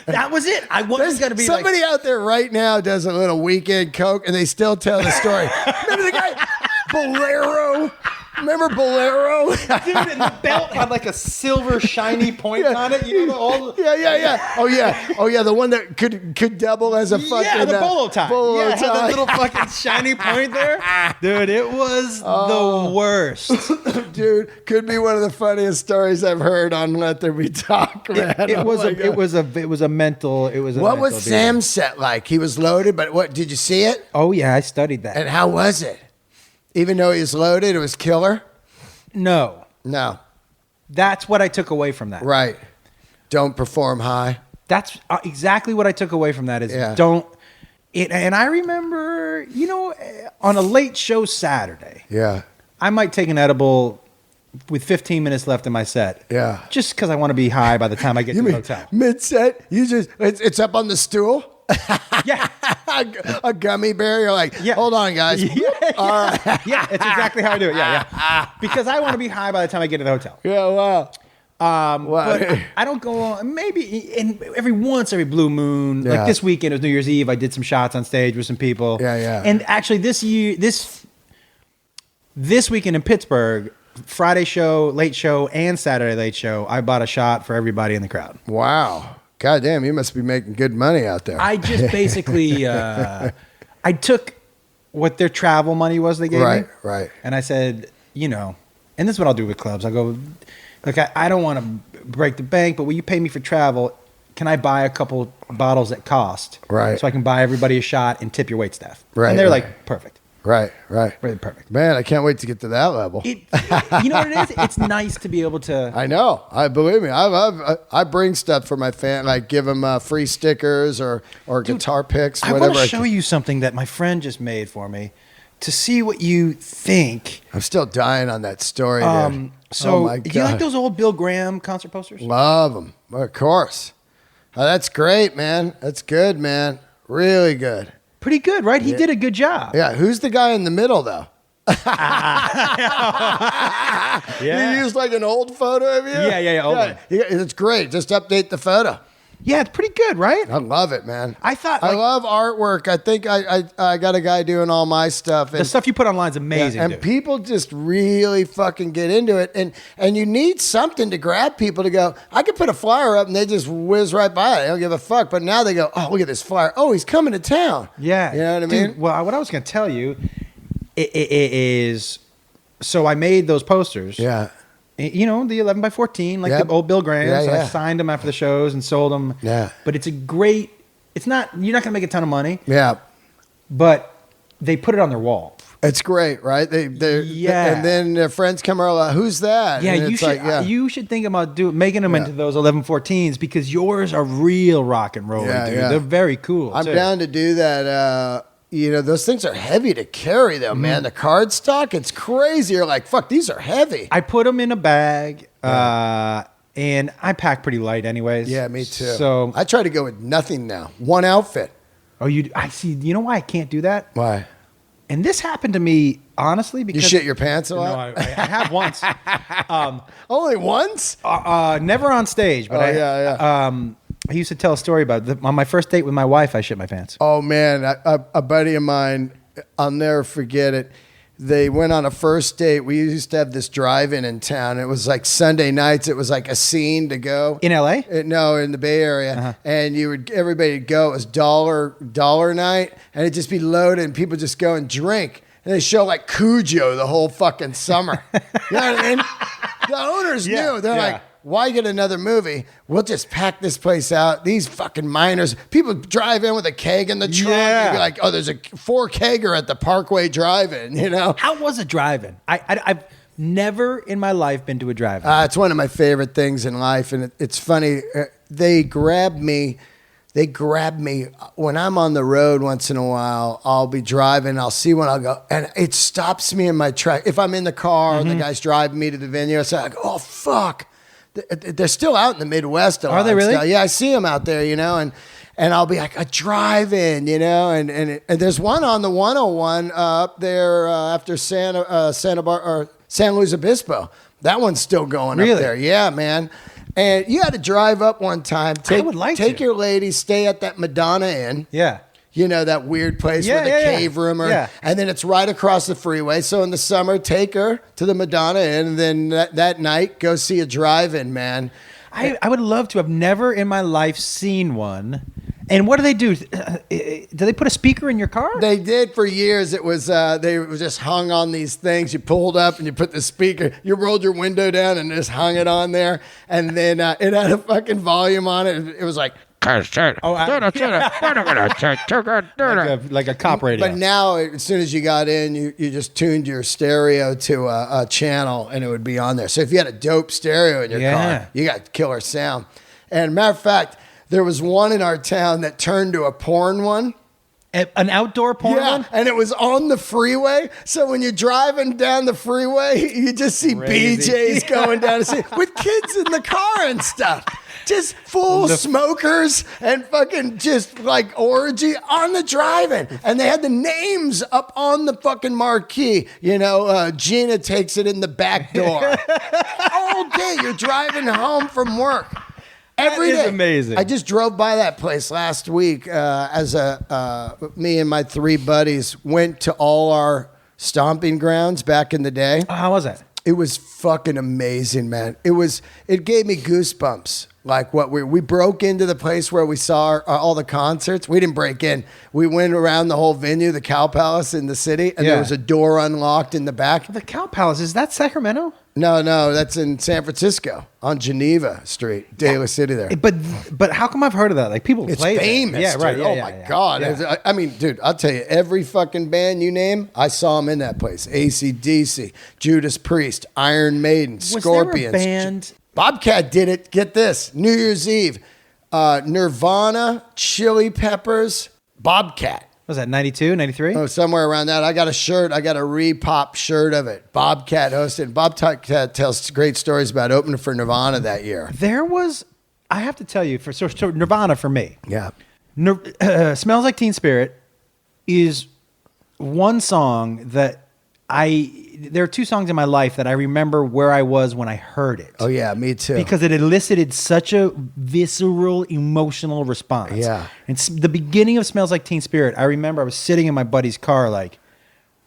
That was it. I wasn't going to be Somebody like. out there right now does a little weekend coke and they still tell the story. Remember the guy, Bolero? Remember Bolero? Dude, and the belt had like a silver shiny point on it. You know, Yeah. Oh yeah. The one that could double as a fucking yeah, the bolo tie. Bolo yeah, it had tie. that little fucking shiny point there. Dude, it was the worst. Dude, could be one of the funniest stories I've heard on Let There Be Talk, man. It was a mental. What was Sam's set like? He was loaded, but what did you see it? Oh yeah, I studied that. And how was it? Even though he was loaded, it was killer? No, that's what I took away from that. Right. Don't perform high. That's exactly what I took away from that. Is don't. And I remember, on a late show Saturday, Yeah. I might take an edible with 15 minutes left in my set. Yeah. Just because I want to be high by the time I get to the hotel. Mid-set, it's up on the stool? Yeah. A gummy bear? You're like, hold on, guys. All right. Yeah, it's exactly how I do it. Yeah. Because I want to be high by the time I get to the hotel. Yeah, wow. But I don't go on. Maybe every blue moon, like this weekend, it was New Year's Eve. I did some shots on stage with some people. Yeah. And actually, this weekend in Pittsburgh, Friday show, late show, and Saturday late show, I bought a shot for everybody in the crowd. Wow. God damn, you must be making good money out there. I just basically, I took what their travel money was they gave me. Right. And I said, and this is what I'll do with clubs. I go, look, I don't want to break the bank, but will you pay me for travel? Can I buy a couple bottles at cost? Right. So I can buy everybody a shot and tip your waitstaff. Right, And they're right. like, perfect. Right. Really perfect. Man, I can't wait to get to that level. You know what it is? It's nice to be able to. I know. I believe me. I bring stuff for my fan. Like give them free stickers or guitar picks. I Whatever. want to show you something that my friend just made for me to see what you think. I'm still dying on that story. Dude. So, oh my do you like God. those old Bill Graham concert posters? Love them, of course. Oh, that's great, man. That's good, man. Really good. Pretty good, right? He did a good job. Yeah. Who's the guy in the middle, though? Yeah. You used like an old photo of you? Yeah. Old one. It's great. Just update the photo. Yeah, it's pretty good, right? I love it, man. I thought, I love artwork. I think I got a guy doing all my stuff. The stuff you put online is amazing, and dude. people just really fucking get into it. And you need something to grab people to go, I could put a flyer up and they just whiz right by it. They don't give a fuck. But now they go, oh, look at this flyer. Oh, he's coming to town. Yeah. You know what I Dude, mean? well, what I was going to tell you is, so I made those posters. Yeah. You know, the 11 by 14, like Yep. the old Bill Grahams. Yeah. I signed them after the shows and sold them. Yeah. But it's a great, you're not going to make a ton of money, Yeah. but they put it on their wall. It's great, right? Yeah. And then their friends come around, like, who's that? Yeah, And you it's should like, you should think about making them into those 1114s because yours are real rock and roll, Yeah, dude. yeah. They're very cool. I'm too. down to do that. Those things are heavy to carry, though, man. The card stock, it's crazy. You're like, fuck, these are heavy. I put them in a bag, and I pack pretty light, anyways. Yeah, me too. So, I try to go with nothing now. One outfit. I see. You know why I can't do that? Why? And this happened to me honestly You because shit your pants a No, lot? I have once. Only once? Never on stage, but I used to tell a story about it. On my first date with my wife, I shit my pants. Oh, man. A buddy of mine, I'll never forget it. They went on a first date. We used to have this drive-in in town. It was like Sunday nights. It was like a scene to go. In L.A.? No, in the Bay Area. Uh-huh. And everybody would go. It was dollar night. And it'd just be loaded and people just go and drink. And they show like Cujo the whole fucking summer. You know what I mean? The owners knew. They're like, why get another movie? We'll just pack this place out. These fucking minors. People drive in with a keg in the trunk. Yeah. You'd be like, oh, there's a 4-kegger at the Parkway Drive-In, you know? How was a drive-in? I've never in my life been to a drive-in. It's one of my favorite things in life. And it's funny. They grab me when I'm on the road once in a while. I'll be driving. I'll see one. I'll go, and it stops me in my track. If I'm in the car and the guy's driving me to the venue, I say, oh, fuck. They're still out in the Midwest. Are they really? Yeah, I see them out there, and I'll be like a drive-in, and there's one on the 101 up there after San Luis Obispo. That one's still going up there. Yeah, man. And you had to drive up one time. Take your lady, stay at that Madonna Inn. Yeah. You know, that weird place with the cave room. And then it's right across the freeway. So in the summer, take her to the Madonna Inn. And then that night, go see a drive-in, man. I would love to. I've never in my life seen one. And what do they do? Do they put a speaker in your car? They did for years. It was they were just hung on these things. You pulled up and you put the speaker. You rolled your window down and just hung it on there. And then it had a fucking volume on it. It was like... like a cop radio. But now, as soon as you got in, you just tuned your stereo to a channel and it would be on there. So if you had a dope stereo in your car, you got killer sound. And matter of fact, there was one in our town that turned to a porn one. An outdoor porn one? And it was on the freeway. So when you're driving down the freeway, you just see BJs going down the street with kids in the car and stuff. Just full smokers and fucking just like orgy on the drive-in. And they had the names up on the fucking marquee. Gina takes it in the back door. All day you're driving home from work. Every day. That is amazing. I just drove by that place last week me and my 3 buddies went to all our stomping grounds back in the day. Oh, how was that? It was fucking amazing, man. It gave me goosebumps. Like what we broke into the place where we saw all the concerts. We didn't break in. We went around the whole venue, the Cow Palace in the city, and there was a door unlocked in the back. The Cow Palace, is that Sacramento? No, that's in San Francisco on Geneva Street, De La City there. But how come I've heard of that? Like people It's play famous. There. Yeah, right. Dude. Yeah, Oh yeah, my yeah. God. Yeah. I mean, dude, I'll tell you, every fucking band you name, I saw them in that place. AC/DC, Judas Priest, Iron Maiden, Scorpions. Was there a band? Bobcat did it. Get this. New Year's Eve. Nirvana, Chili Peppers, Bobcat. Was that 92, 93? Oh, somewhere around that. I got a shirt. I got a Repop shirt of it. Bobcat hosted. Bobcat tells great stories about opening for Nirvana that year. There was, I have to tell you, so Nirvana for me. Yeah. Smells Like Teen Spirit is one song that there are two songs in my life that I remember where I was when I heard it. Oh, yeah, me too. Because it elicited such a visceral, emotional response. Yeah. And the beginning of Smells Like Teen Spirit, I remember I was sitting in my buddy's car like,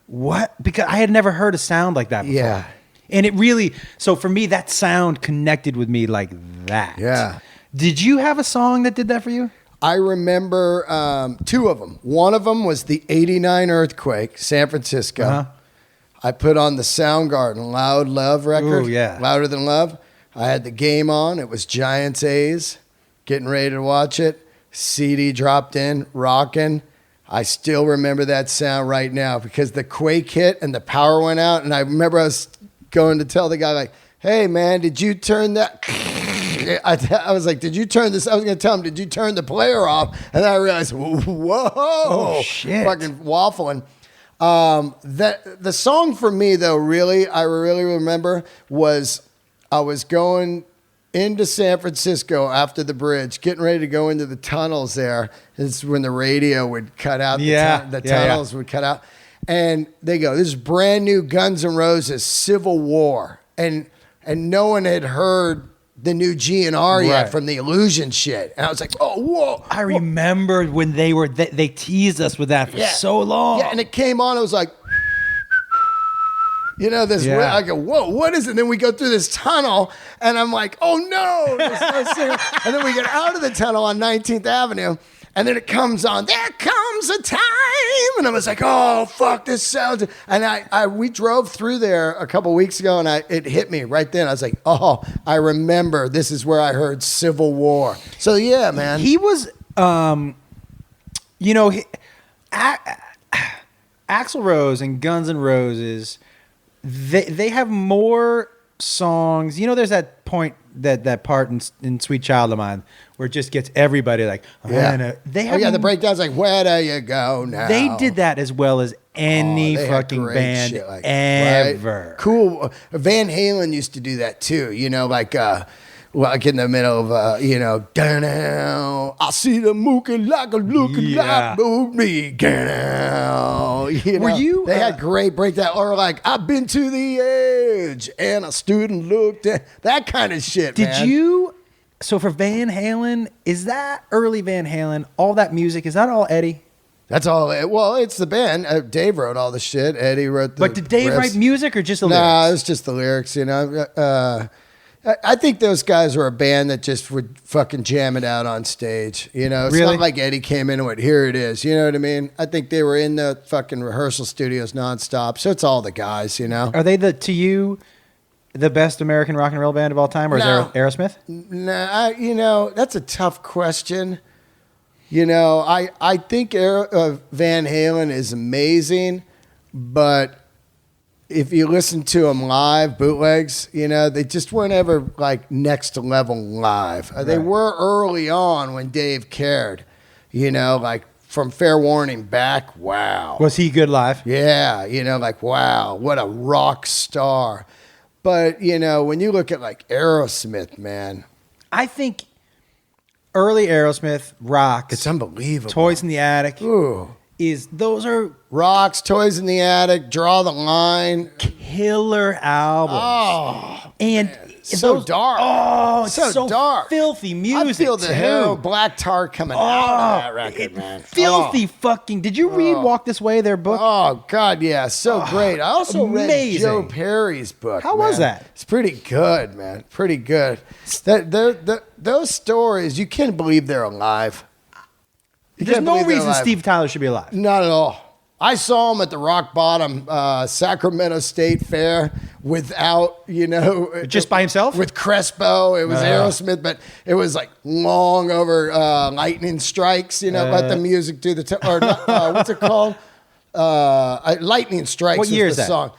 what? Because I had never heard a sound like that before. Yeah. And it really, so for me, that sound connected with me like that. Yeah. Did you have a song that did that for you? I remember two of them. One of them was the 89 earthquake, San Francisco. Uh-huh. I put on the Soundgarden Loud Love record. Ooh, yeah. Louder Than Love. I had the game on. It was Giants A's. Getting ready to watch it. CD dropped in, rocking. I still remember that sound right now because the quake hit and the power went out. And I remember I was going to tell the guy, like, hey, man, did you turn that? I was like, did you turn this? I was going to tell him, did you turn the player off? And then I realized, whoa. Oh, shit. Fucking waffling. The song for me though, I really remember was I was going into San Francisco after the bridge, getting ready to go into the tunnels there. This is when the radio would cut out. The tunnels would cut out. And they go, this is brand new Guns N' Roses, Civil War. And no one had heard the new GNR yet from the Illusion shit. And I was like, oh, whoa. I remember when they teased us with that for so long. Yeah, and it came on, it was like, this. I go, whoa, what is it? And then we go through this tunnel, and I'm like, oh no. There's no singer. And then we get out of the tunnel on 19th Avenue, and then it comes on, there comes a time. And I was like, oh, fuck, this sounds. And we drove through there a couple weeks ago, and it hit me right then. I was like, oh, I remember this is where I heard Civil War. So, yeah, man. He was, Axl Rose and Guns N' Roses, they have more songs. There's that point, that part in Sweet Child of Mine where it just gets everybody like, the breakdown's like, where do you go now? They did that as well as any fucking band ever. Right? Cool. Van Halen used to do that too, like in the middle of, down, I see the mookie like a looking like me, down. Were you? They had great breakdown, or like, I've been to the edge and a student looked at that kind of shit. Did you? So for Van Halen, is that early Van Halen? All that music, is that all Eddie? That's all. Well, it's the band. Dave wrote all the shit. Eddie wrote the. But did Dave write music or just the lyrics? Nah, it was just the lyrics. I think those guys were a band that just would fucking jam it out on stage. It's really? not like Eddie came in and went, here it is. You know what I mean? I think they were in the fucking rehearsal studios nonstop. So it's all the guys, Are they to you the best American rock and roll band of all time, or is there Aerosmith? Nah, that's a tough question. I think Van Halen is amazing, but if you listen to them live, bootlegs, they just weren't ever like next level live. Right. They were early on when Dave cared, like from Fair Warning back. Wow. Was he good live? Yeah. Like, wow, what a rock star. But, when you look at like Aerosmith, man. I think early Aerosmith, Rocks. It's unbelievable. Toys in the Attic. Ooh. Those are Rocks, Toys in the Attic, Draw the Line. Killer albums. Oh. And so dark. Oh, it's so dark. Filthy music. I feel the hell black tar coming out of that record, man. Filthy fucking. Did you read Walk This Way, their book? Oh, God, yeah. So great. I also read Joe Perry's book. How was that? It's pretty good, man. Pretty good. Those stories, you can't believe they're alive. There's no reason Steve Tyler should be alive. Not at all. I saw him at the Rock Bottom Sacramento State Fair without, Just by himself? with Crespo. It was Aerosmith, but it was like long over lightning strikes. Let the music do the or what's it called? Lightning strikes. What year was is the that? song.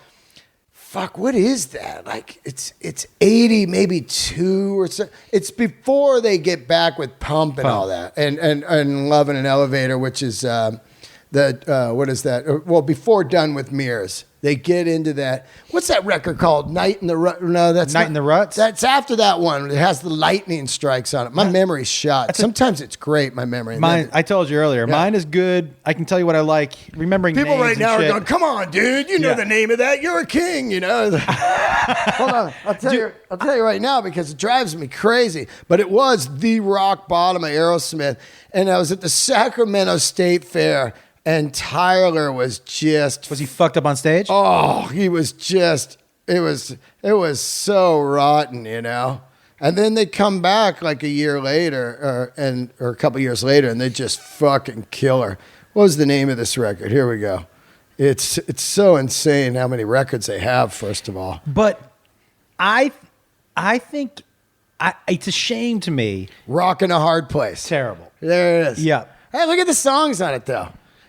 Fuck, what is that? Like it's 80, maybe 2 or so. It's before they get back with Pump and all that, and Love in an Elevator, which is what is that? Well, before Done with Mirrors, they get into that. What's that record called? Night in the Rut? No, that's Night in the Ruts? That's after that one. It has the lightning strikes on it. My memory's shot. Sometimes it's great. My memory. Mine, I told you earlier, mine is good. I can tell you what I like. Remembering People names right and now shit. are going, "Come on, dude! You know the name of that. You're a king." Hold on, I'll tell you right now because it drives me crazy. But it was the rock bottom of Aerosmith, and I was at the Sacramento State Fair, and Tyler was just Was he fucked up on stage? Oh, he was just, it was so rotten, And then they come back like a year later, or a couple years later, and they just fucking kill her. What was the name of this record? Here we go. It's so insane how many records they have, first of all. But I think it's a shame to me. Rockin' a Hard Place. Terrible. There it is. Yeah. Hey, look at the songs on it, though.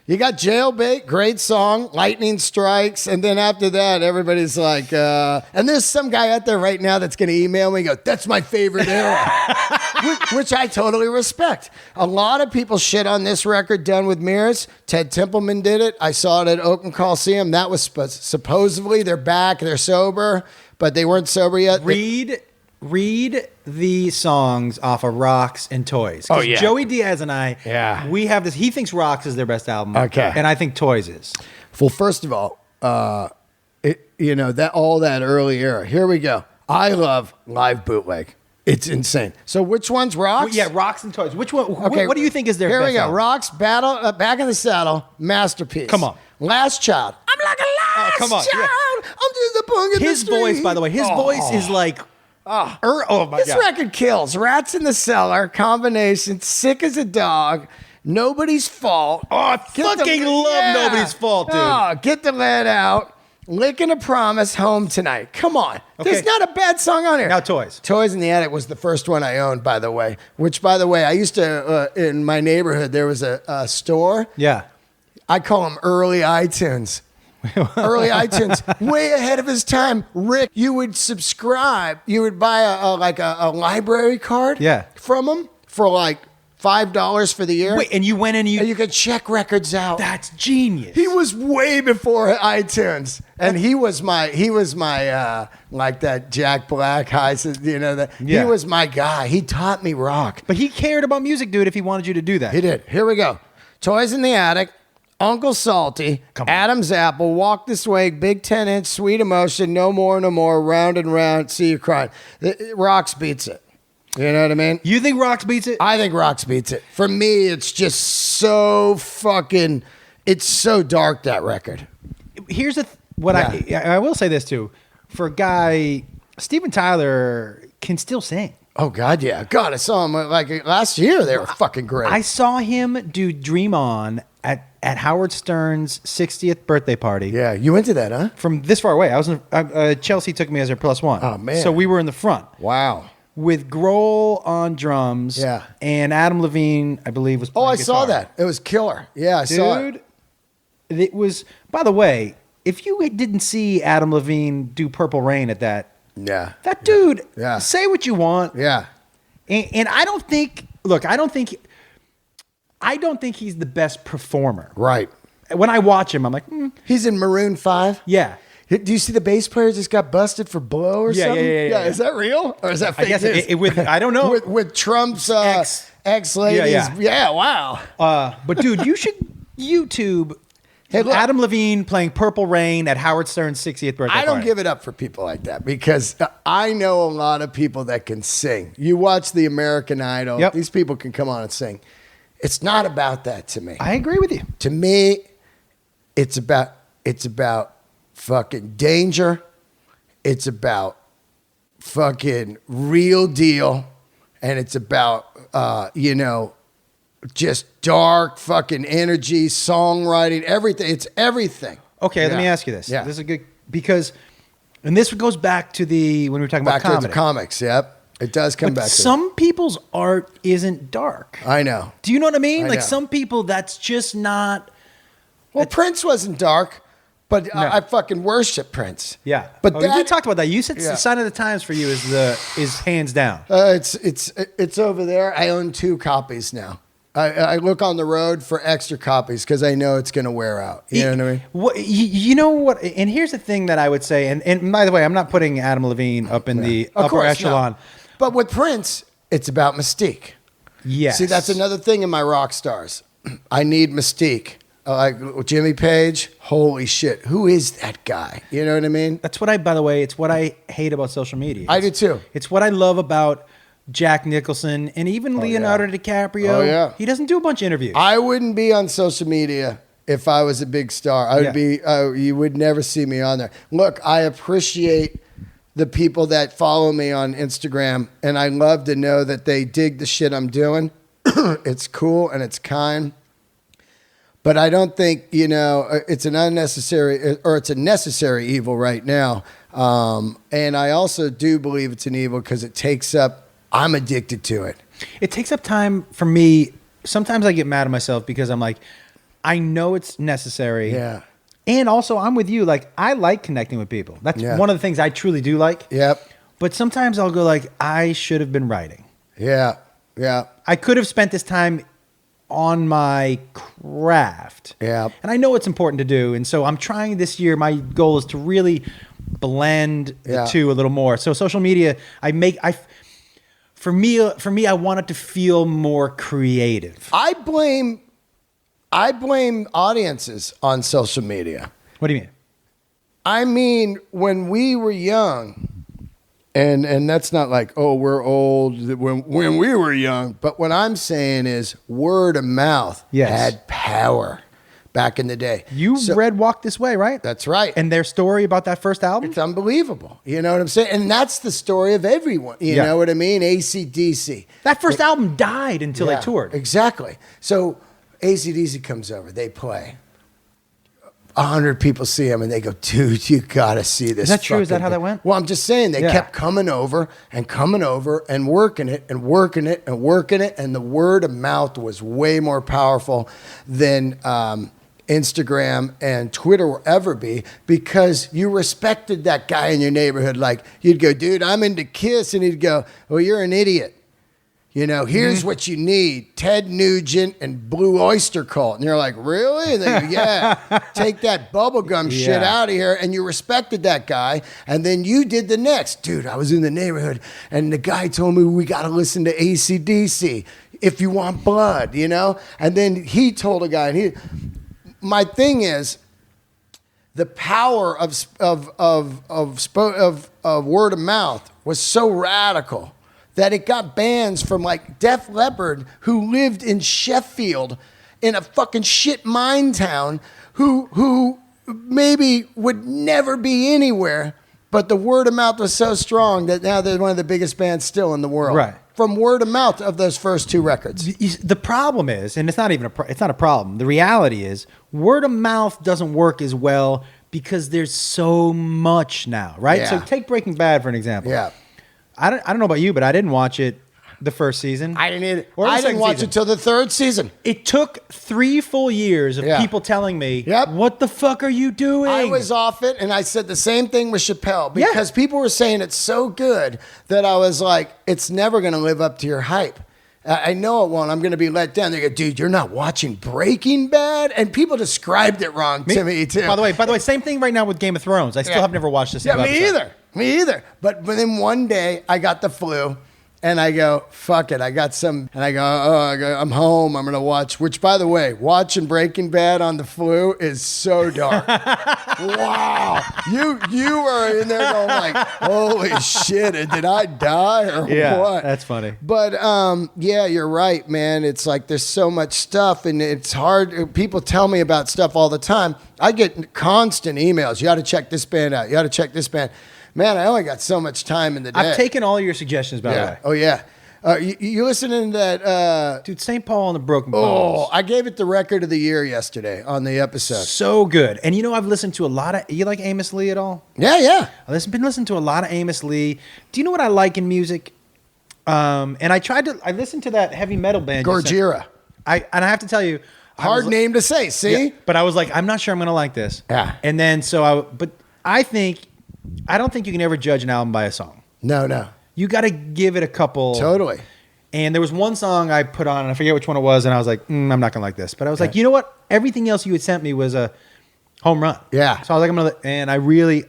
You got Jailbait, great song, Lightning Strikes, and then after that, everybody's like, and there's some guy out there right now that's going to email me and go, "That's my favorite era," which I totally respect. A lot of people shit on this record, Done with Mirrors. Ted Templeman did it. I saw it at Oakland Coliseum. That was supposedly they're back, they're sober, but they weren't sober yet. Read the songs off of Rocks and Toys. Oh, yeah. Joey Diaz and I, we have this. He thinks Rocks is their best album. Okay. And I think Toys is. Well, first of all, that all that early era. Here we go. I love live bootleg. It's insane. So which one's Rocks? Well, yeah, Rocks and Toys. Which one? Okay. What do you think is their Here best we go. album? Rocks, Battle, Back in the Saddle, masterpiece. Come on. Last Child. I'm like a last come on, child. yeah. I'm just a punk in His the street. voice, by the way, his voice is like. Oh my This god! record kills. Rats in the Cellar, combination, Sick as a Dog, Nobody's Fault. Oh, I fucking love Nobody's Fault, dude. Oh, Get the Lead Out, Licking a Promise, Home Tonight. Come on. Okay. There's not a bad song on here. Now Toys. Toys in the Attic was the first one I owned, by the way. Which, by the way, I used to, in my neighborhood, there was a store. Yeah. I call them early iTunes. Early iTunes, way ahead of his time. Rick, you would subscribe. You would buy a library card from him for like $5 for the year. Wait, and you went in and you could check records out. That's genius. He was way before iTunes, and he was my like that Jack Black He was my guy. He taught me rock. But he cared about music, dude. If he wanted you to do that, He did. Here we go. Toys in the Attic, Uncle Salty, Adam's Apple, Walk This Way, Big 10-inch, Sweet Emotion, No More, No More, Round and Round, See You Crying. Rocks beats it. You know what I mean? You think Rocks beats it? I think Rocks beats it. For me, it's just so fucking, it's so dark, that record. Here's I will say this too. For a guy, Steven Tyler can still sing. Oh, God, yeah. God, I saw him like last year. They were fucking great. I saw him do Dream On at Howard Stern's 60th birthday party. Yeah, you went to that, huh? From this far away. I was Chelsea took me as her +1. Oh, man. So we were in the front. Wow. With Grohl on drums. Yeah. And Adam Levine, I believe, was playing I guitar. saw that. It was killer. Yeah, I saw it. Dude, it was, by the way, if you didn't see Adam Levine do Purple Rain at that, that dude, say what you want. Yeah. And I don't think, look, I don't think he's the best performer. Right. When I watch him, I'm like, He's in Maroon 5. Yeah. Do you see the bass player just got busted for blow or something? Yeah. Is that real? Or is that fake I guess news? I don't know. with Trump's ex-ladies. Yeah. Wow. But dude, you should YouTube Adam Levine playing Purple Rain at Howard Stern's 60th birthday I don't party. give it up for people like that because I know a lot of people that can sing. You watch the American Idol. Yep. These people can come on and sing. It's not about that to me. I agree with you. To me, it's about fucking danger. It's about fucking real deal. And it's about, just dark fucking energy, songwriting, everything. It's everything. Okay, let me ask you this. This is a good because, and this goes back to when we were talking about comedy. To comics. Yep, it does come back. Some people's art isn't dark. I know. Do you know what I mean? I Like know. some people, that's just not. Well, Prince wasn't dark, but I fucking worship Prince. Yeah, but we talked about that. You said the sign of the times for you is hands down. It's over there. I own 2 copies now. I look on the road for extra copies because I know it's going to wear out. You know what I mean? You know what? And here's the thing that I would say. And by the way, I'm not putting Adam Levine up in the upper echelon. No. But with Prince, it's about mystique. Yes. See, that's another thing in my rock stars. I need mystique. Like Jimmy Page, holy shit, who is that guy? You know what I mean? That's what by the way, it's what I hate about social media. I do too. It's what I love about Jack Nicholson and even Leonardo DiCaprio. Oh, yeah. He doesn't do a bunch of interviews. I wouldn't be on social media if I was a big star. I would be, you would never see me on there. Look, I appreciate the people that follow me on Instagram, and I love to know that they dig the shit I'm doing. It's cool and it's kind. But I don't think, it's an unnecessary or it's a necessary evil right now. And I also do believe it's an evil because it takes up, I'm addicted to it. It takes up time for me. Sometimes I get mad at myself because I'm like, I know it's necessary. Yeah. And also I'm with you. Like I like connecting with people. That's one of the things I truly do like. Yep. But sometimes I'll go like, I should have been writing. Yeah. Yeah. I could have spent this time on my craft. Yeah. And I know it's important to do. And so I'm trying this year. My goal is to really blend the two a little more. So social media, for me, I want it to feel more creative. I blame audiences on social media. What do you mean? I mean, when we were young, and that's not like, oh, we're old when we were young, but what I'm saying is word of mouth had power back in the day. You read Walk This Way, right? That's right. And their story about that first album? It's unbelievable. You know what I'm saying? And that's the story of everyone. You know what I mean? AC/DC. That first album died until they toured. Exactly. So AC/DC comes over. They play. 100 people see him and they go, dude, you got to see this. Is that true? Is that how that went? Well, I'm just saying they kept coming over and working it and working it and working it. And the word of mouth was way more powerful than Instagram and Twitter will ever be because you respected that guy in your neighborhood. Like you'd go, dude, I'm into Kiss. And he'd go, well, you're an idiot. Here's what you need. Ted Nugent and Blue Oyster Cult. And you're like, really? And they go, take that bubblegum shit out of here. And you respected that guy. And then you did the next. Dude, I was in the neighborhood and the guy told me we got to listen to AC/DC if you want blood, And then he told a guy, my thing is the power of word of mouth was so radical that it got bands from like Def Leppard who lived in Sheffield in a fucking shit mine town who maybe would never be anywhere, but the word of mouth was so strong that now they're one of the biggest bands still in the world. Right. From word of mouth of those first 2 records. The problem is, and it's not a problem. The reality is word of mouth doesn't work as well because there's so much now, right? Yeah. So take Breaking Bad for an example. Yeah. I don't know about you, but I didn't watch it the first season. I didn't either. Or the I didn't second watch season. it till the 3rd season. It took 3 full years of people telling me, what the fuck are you doing? I was off it, and I said the same thing with Chappelle because people were saying it's so good that I was like, it's never going to live up to your hype. I know it won't. I'm going to be let down. They go, dude, you're not watching Breaking Bad? And people described it wrong to me, too. By the way, same thing right now with Game of Thrones. I still have never watched this. Me either. But then one day, I got the flu. And I go, fuck it. I got some, and I go, I'm home. I'm going to watch, which by the way, watching Breaking Bad on the flu is so dark. Wow. You are in there going like, holy shit, did I die or what? That's funny. But you're right, man. It's like there's so much stuff and it's hard. People tell me about stuff all the time. I get constant emails. You got to check this band out. You got to check this band. Man, I only got so much time in the day. I've taken all your suggestions, by the way. Oh, yeah. You listening to that? Dude, St. Paul and the Broken Oh, Bones. I gave it the record of the year yesterday on the episode. So good. And I've listened to a lot of... You like Amos Lee at all? Yeah. I've been listening to a lot of Amos Lee. Do you know what I like in music? And I listened to that heavy metal band. Gojira. I have to tell you... Hard name to say, see? Yeah, but I was like, I'm not sure I'm going to like this. Yeah. And then, I don't think you can ever judge an album by a song. No. You got to give it a couple. Totally. And there was one song I put on, and I forget which one it was, and I was like, I'm not going to like this. But I was like, you know what? Everything else you had sent me was a home run. Yeah. So I was like, and I really,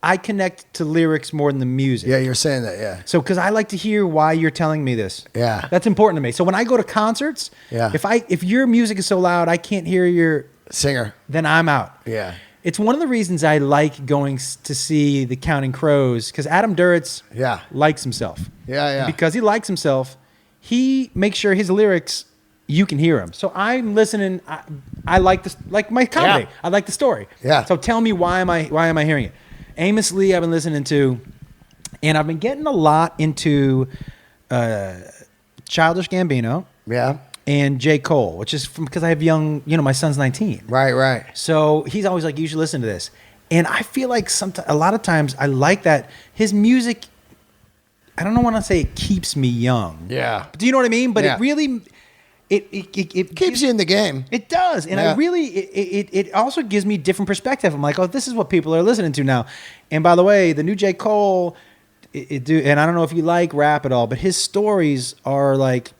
I connect to lyrics more than the music. Yeah, you're saying that, yeah. So, because I like to hear why you're telling me this. Yeah. That's important to me. So when I go to concerts, if your music is so loud I can't hear your singer, then I'm out. Yeah. It's one of the reasons I like going to see the Counting Crows, because Adam Duritz likes himself. Yeah. And because he likes himself, he makes sure his lyrics, you can hear them. So I'm listening. I like this, like my comedy. Yeah. I like the story. Yeah. So tell me, why am I hearing it? Amos Lee I've been listening to, and I've been getting a lot into Childish Gambino. Yeah. And J. Cole, which is because I have my son's 19. Right. So he's always like, you should listen to this. And I feel like a lot of times I like that his music, I don't want to say it keeps me young. Yeah. Do you know what I mean? But it really, it keeps you in the game. It does. And I really, it also gives me different perspective. I'm like, oh, this is what people are listening to now. And by the way, the new J. Cole, and I don't know if you like rap at all, but his stories are like,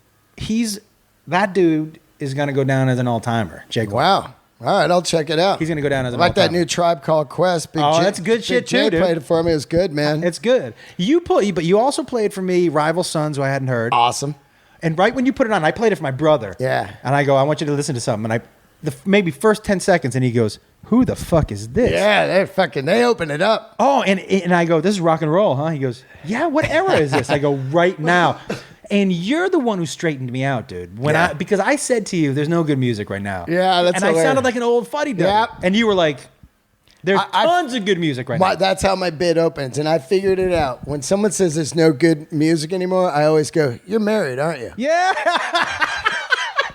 that dude is going to go down as an all-timer, J. Cole. Wow. All right, I'll check it out. He's going to go down as an all-timer. all-timer. That new Tribe Called Quest. That's good shit too, dude. Played it for me. It was good, man. It's good. But you also played for me Rival Sons, who I hadn't heard. Awesome. And right when you put it on, I played it for my brother. Yeah. And I go, I want you to listen to something. And the maybe first 10 seconds, and he goes, who the fuck is this? Yeah, they open it up. Oh, and I go, this is rock and roll, huh? He goes, yeah, what era is this? I go, right now. And you're the one who straightened me out, dude. Because I said to you, there's no good music right now. Yeah, that's hilarious. I sounded like an old fuddy-duddy. Yeah. And you were like, there's tons of good music right now. That's how my bit opens, and I figured it out. When someone says there's no good music anymore, I always go, you're married, aren't you? Yeah.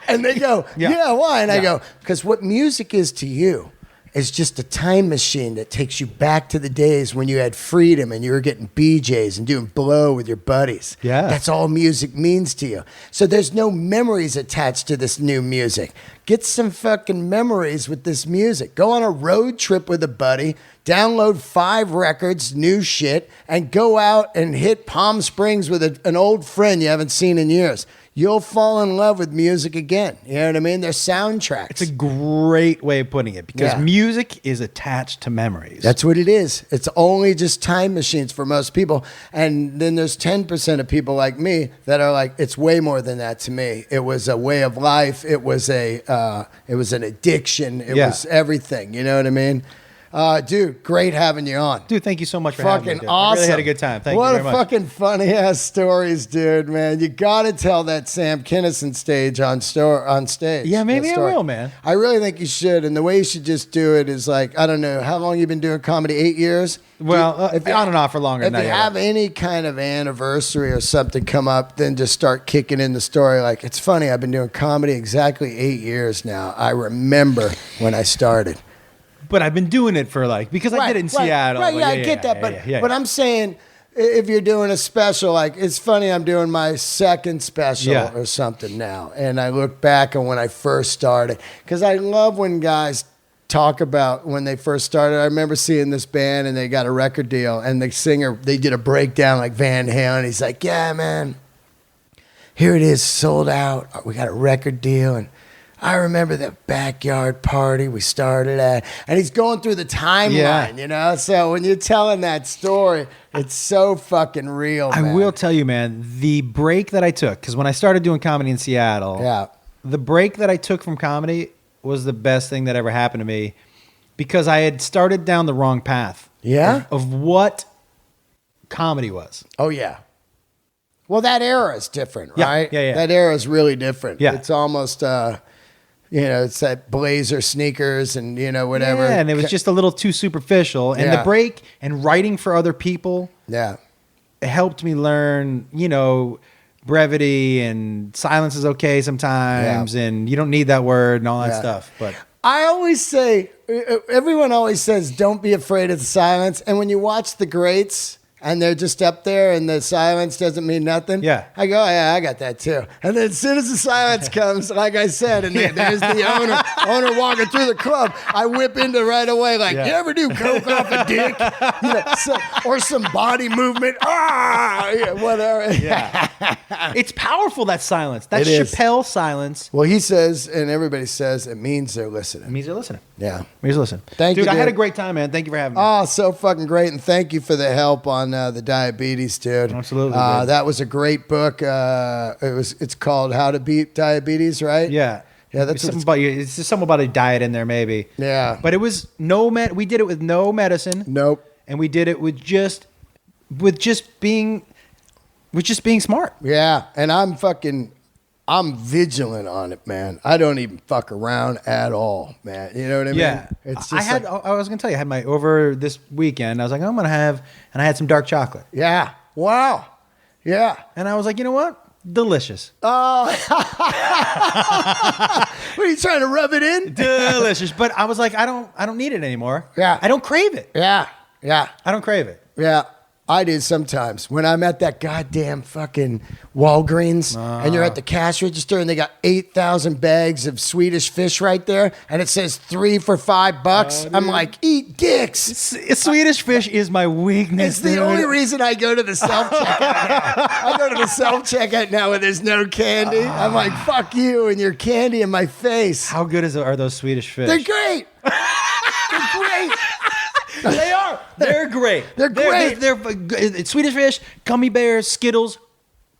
And they go, yeah, why? And I go, because what music is to you is just a time machine that takes you back to the days when you had freedom and you were getting BJs and doing blow with your buddies. Yeah. That's all music means to you. So there's no memories attached to this new music. Get some fucking memories with this music. Go on a road trip with a buddy, download 5 records, new shit, and go out and hit Palm Springs with an old friend you haven't seen in years. You'll fall in love with music again. You know what I mean? They're soundtracks. It's a great way of putting it, because music is attached to memories. That's what it is. It's only just time machines for most people. And then there's 10% of people like me that are like, it's way more than that to me. It was a way of life. It was an addiction. It was everything. You know what I mean? Dude, great having you on. Dude, thank you so much for having me. Fucking awesome. I really had a good time. Thank you very much. What a fucking funny ass stories, dude, man. You got to tell that Sam Kinison stage on stage. Yeah, maybe I will, man. I really think you should. And the way you should just do it is like, I don't know, how long you been doing comedy? 8 years? Well, on and off for longer than that. If you have any kind of anniversary or something come up, then just start kicking in the story. Like, it's funny, I've been doing comedy exactly 8 years now. I remember when I started. But I've been doing it for because I did it in Seattle. Right, I get that. But I'm saying, if you're doing a special, like, it's funny, I'm doing my second special or something now. And I look back on when I first started. Because I love when guys talk about when they first started. I remember seeing this band and they got a record deal. And the singer, they did a breakdown like Van Halen. He's like, yeah, man, here it is, sold out. We got a record deal. And I remember that backyard party we started at, and he's going through the timeline, you know? So when you're telling that story, it's so fucking real, man. I will tell you, man, the break that I took, because when I started doing comedy in Seattle, the break that I took from comedy was the best thing that ever happened to me, because I had started down the wrong path of what comedy was. Oh, yeah. Well, that era is different, right? Yeah. That era is really different. Yeah. It's almost... it's that blazer sneakers and, whatever. Yeah, and it was just a little too superficial. And the break and writing for other people. Yeah. helped me learn, brevity and silence is okay sometimes, and you don't need that word and all that stuff. But I always say, everyone always says, don't be afraid of the silence. And when you watch the greats and they're just up there and the silence doesn't mean nothing, I go, yeah, I got that too. And then as soon as the silence comes, like I said, and there's the owner walking through the club, I whip into right away like, you ever do coke off a dick? Or some body movement. Whatever. Yeah. It's powerful, that silence. That Chappelle silence. Well, he says, and everybody says, it means they're listening. It means they're listening. Yeah. It means they're listening. Thank you, dude. I had a great time, man. Thank you for having me. Oh, so fucking great. And thank you for the help on the diabetes, dude. Absolutely. That was a great book. It's called How to Beat Diabetes, right? Yeah. Yeah, that's something about you. It's just something about a diet in there, maybe. Yeah. But it was we did it with no medicine. Nope. And we did it with just being smart. Yeah. And I'm vigilant on it, man. I don't even fuck around at all, man. You know what I mean? Yeah. It's just I was going to tell you, I had over this weekend, I was like, I'm going to have, and I had some dark chocolate. Yeah. Wow. Yeah. And I was like, you know what? Delicious. Oh. What are you trying to rub it in? Delicious. But I was like, I don't need it anymore. Yeah. I don't crave it. Yeah. Yeah. I don't crave it. Yeah. I do sometimes when I'm at that goddamn fucking Walgreens and you're at the cash register and they got 8,000 bags of Swedish fish right there and it says 3 for $5. I'm like, eat dicks. Swedish fish is my weakness. It's the only reason I go to the self-checkout now. I go to the self-checkout now where there's no candy. I'm like, fuck you and your candy in my face. How good are those Swedish fish? They're great. They're great. They are. They're great. They're great. They're Swedish fish, gummy bears, Skittles.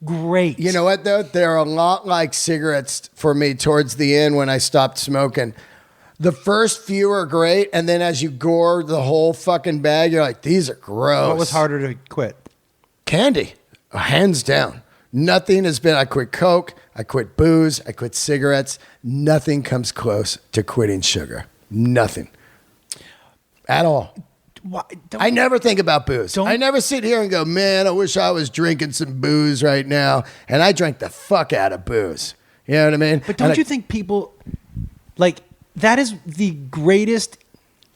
Great. You know what, though? They're a lot like cigarettes for me towards the end when I stopped smoking. The first few are great, and then as you gore the whole fucking bag, you're like, these are gross. What was harder to quit? Candy. Hands down. Nothing has been. I quit Coke. I quit booze. I quit cigarettes. Nothing comes close to quitting sugar. Nothing. At all. I never think about booze. I never sit here and go, man, I wish I was drinking some booze right now. And I drank the fuck out of booze. You know what I mean? But don't you think people, that is the greatest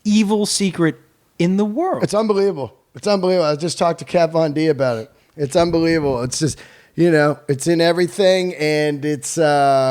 evil secret in the world? It's unbelievable. It's unbelievable. I just talked to Kat Von D about it. It's unbelievable. It's just, it's in everything. And it's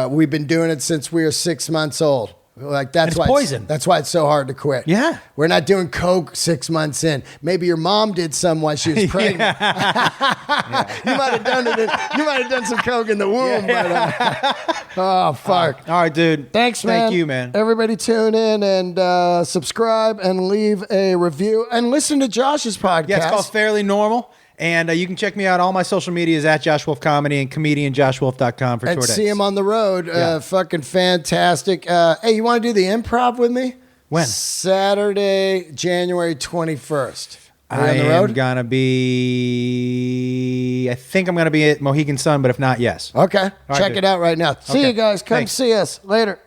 we've been doing it since we were 6 months old. That's why poison. That's why it's so hard to quit. Yeah. We're not doing Coke 6 months in. Maybe your mom did some while she was pregnant. You might have done it. You might have done some Coke in the womb. But, oh, fuck. All right, dude. Thanks, man. Thank you, man. Everybody tune in and subscribe and leave a review and listen to Josh's podcast. Yeah, it's called Fairly Normal. And you can check me out. All my social media is at Josh Wolf Comedy and comedianjoshwolf.com for tour dates. And see him on the road. Fucking fantastic. Hey, you want to do the improv with me? When? Saturday, January 21st. Are you on the road? I think I'm going to be at Mohegan Sun, but if not, yes. Okay. Check it out right now. See you guys. Come Thanks. see us. Later.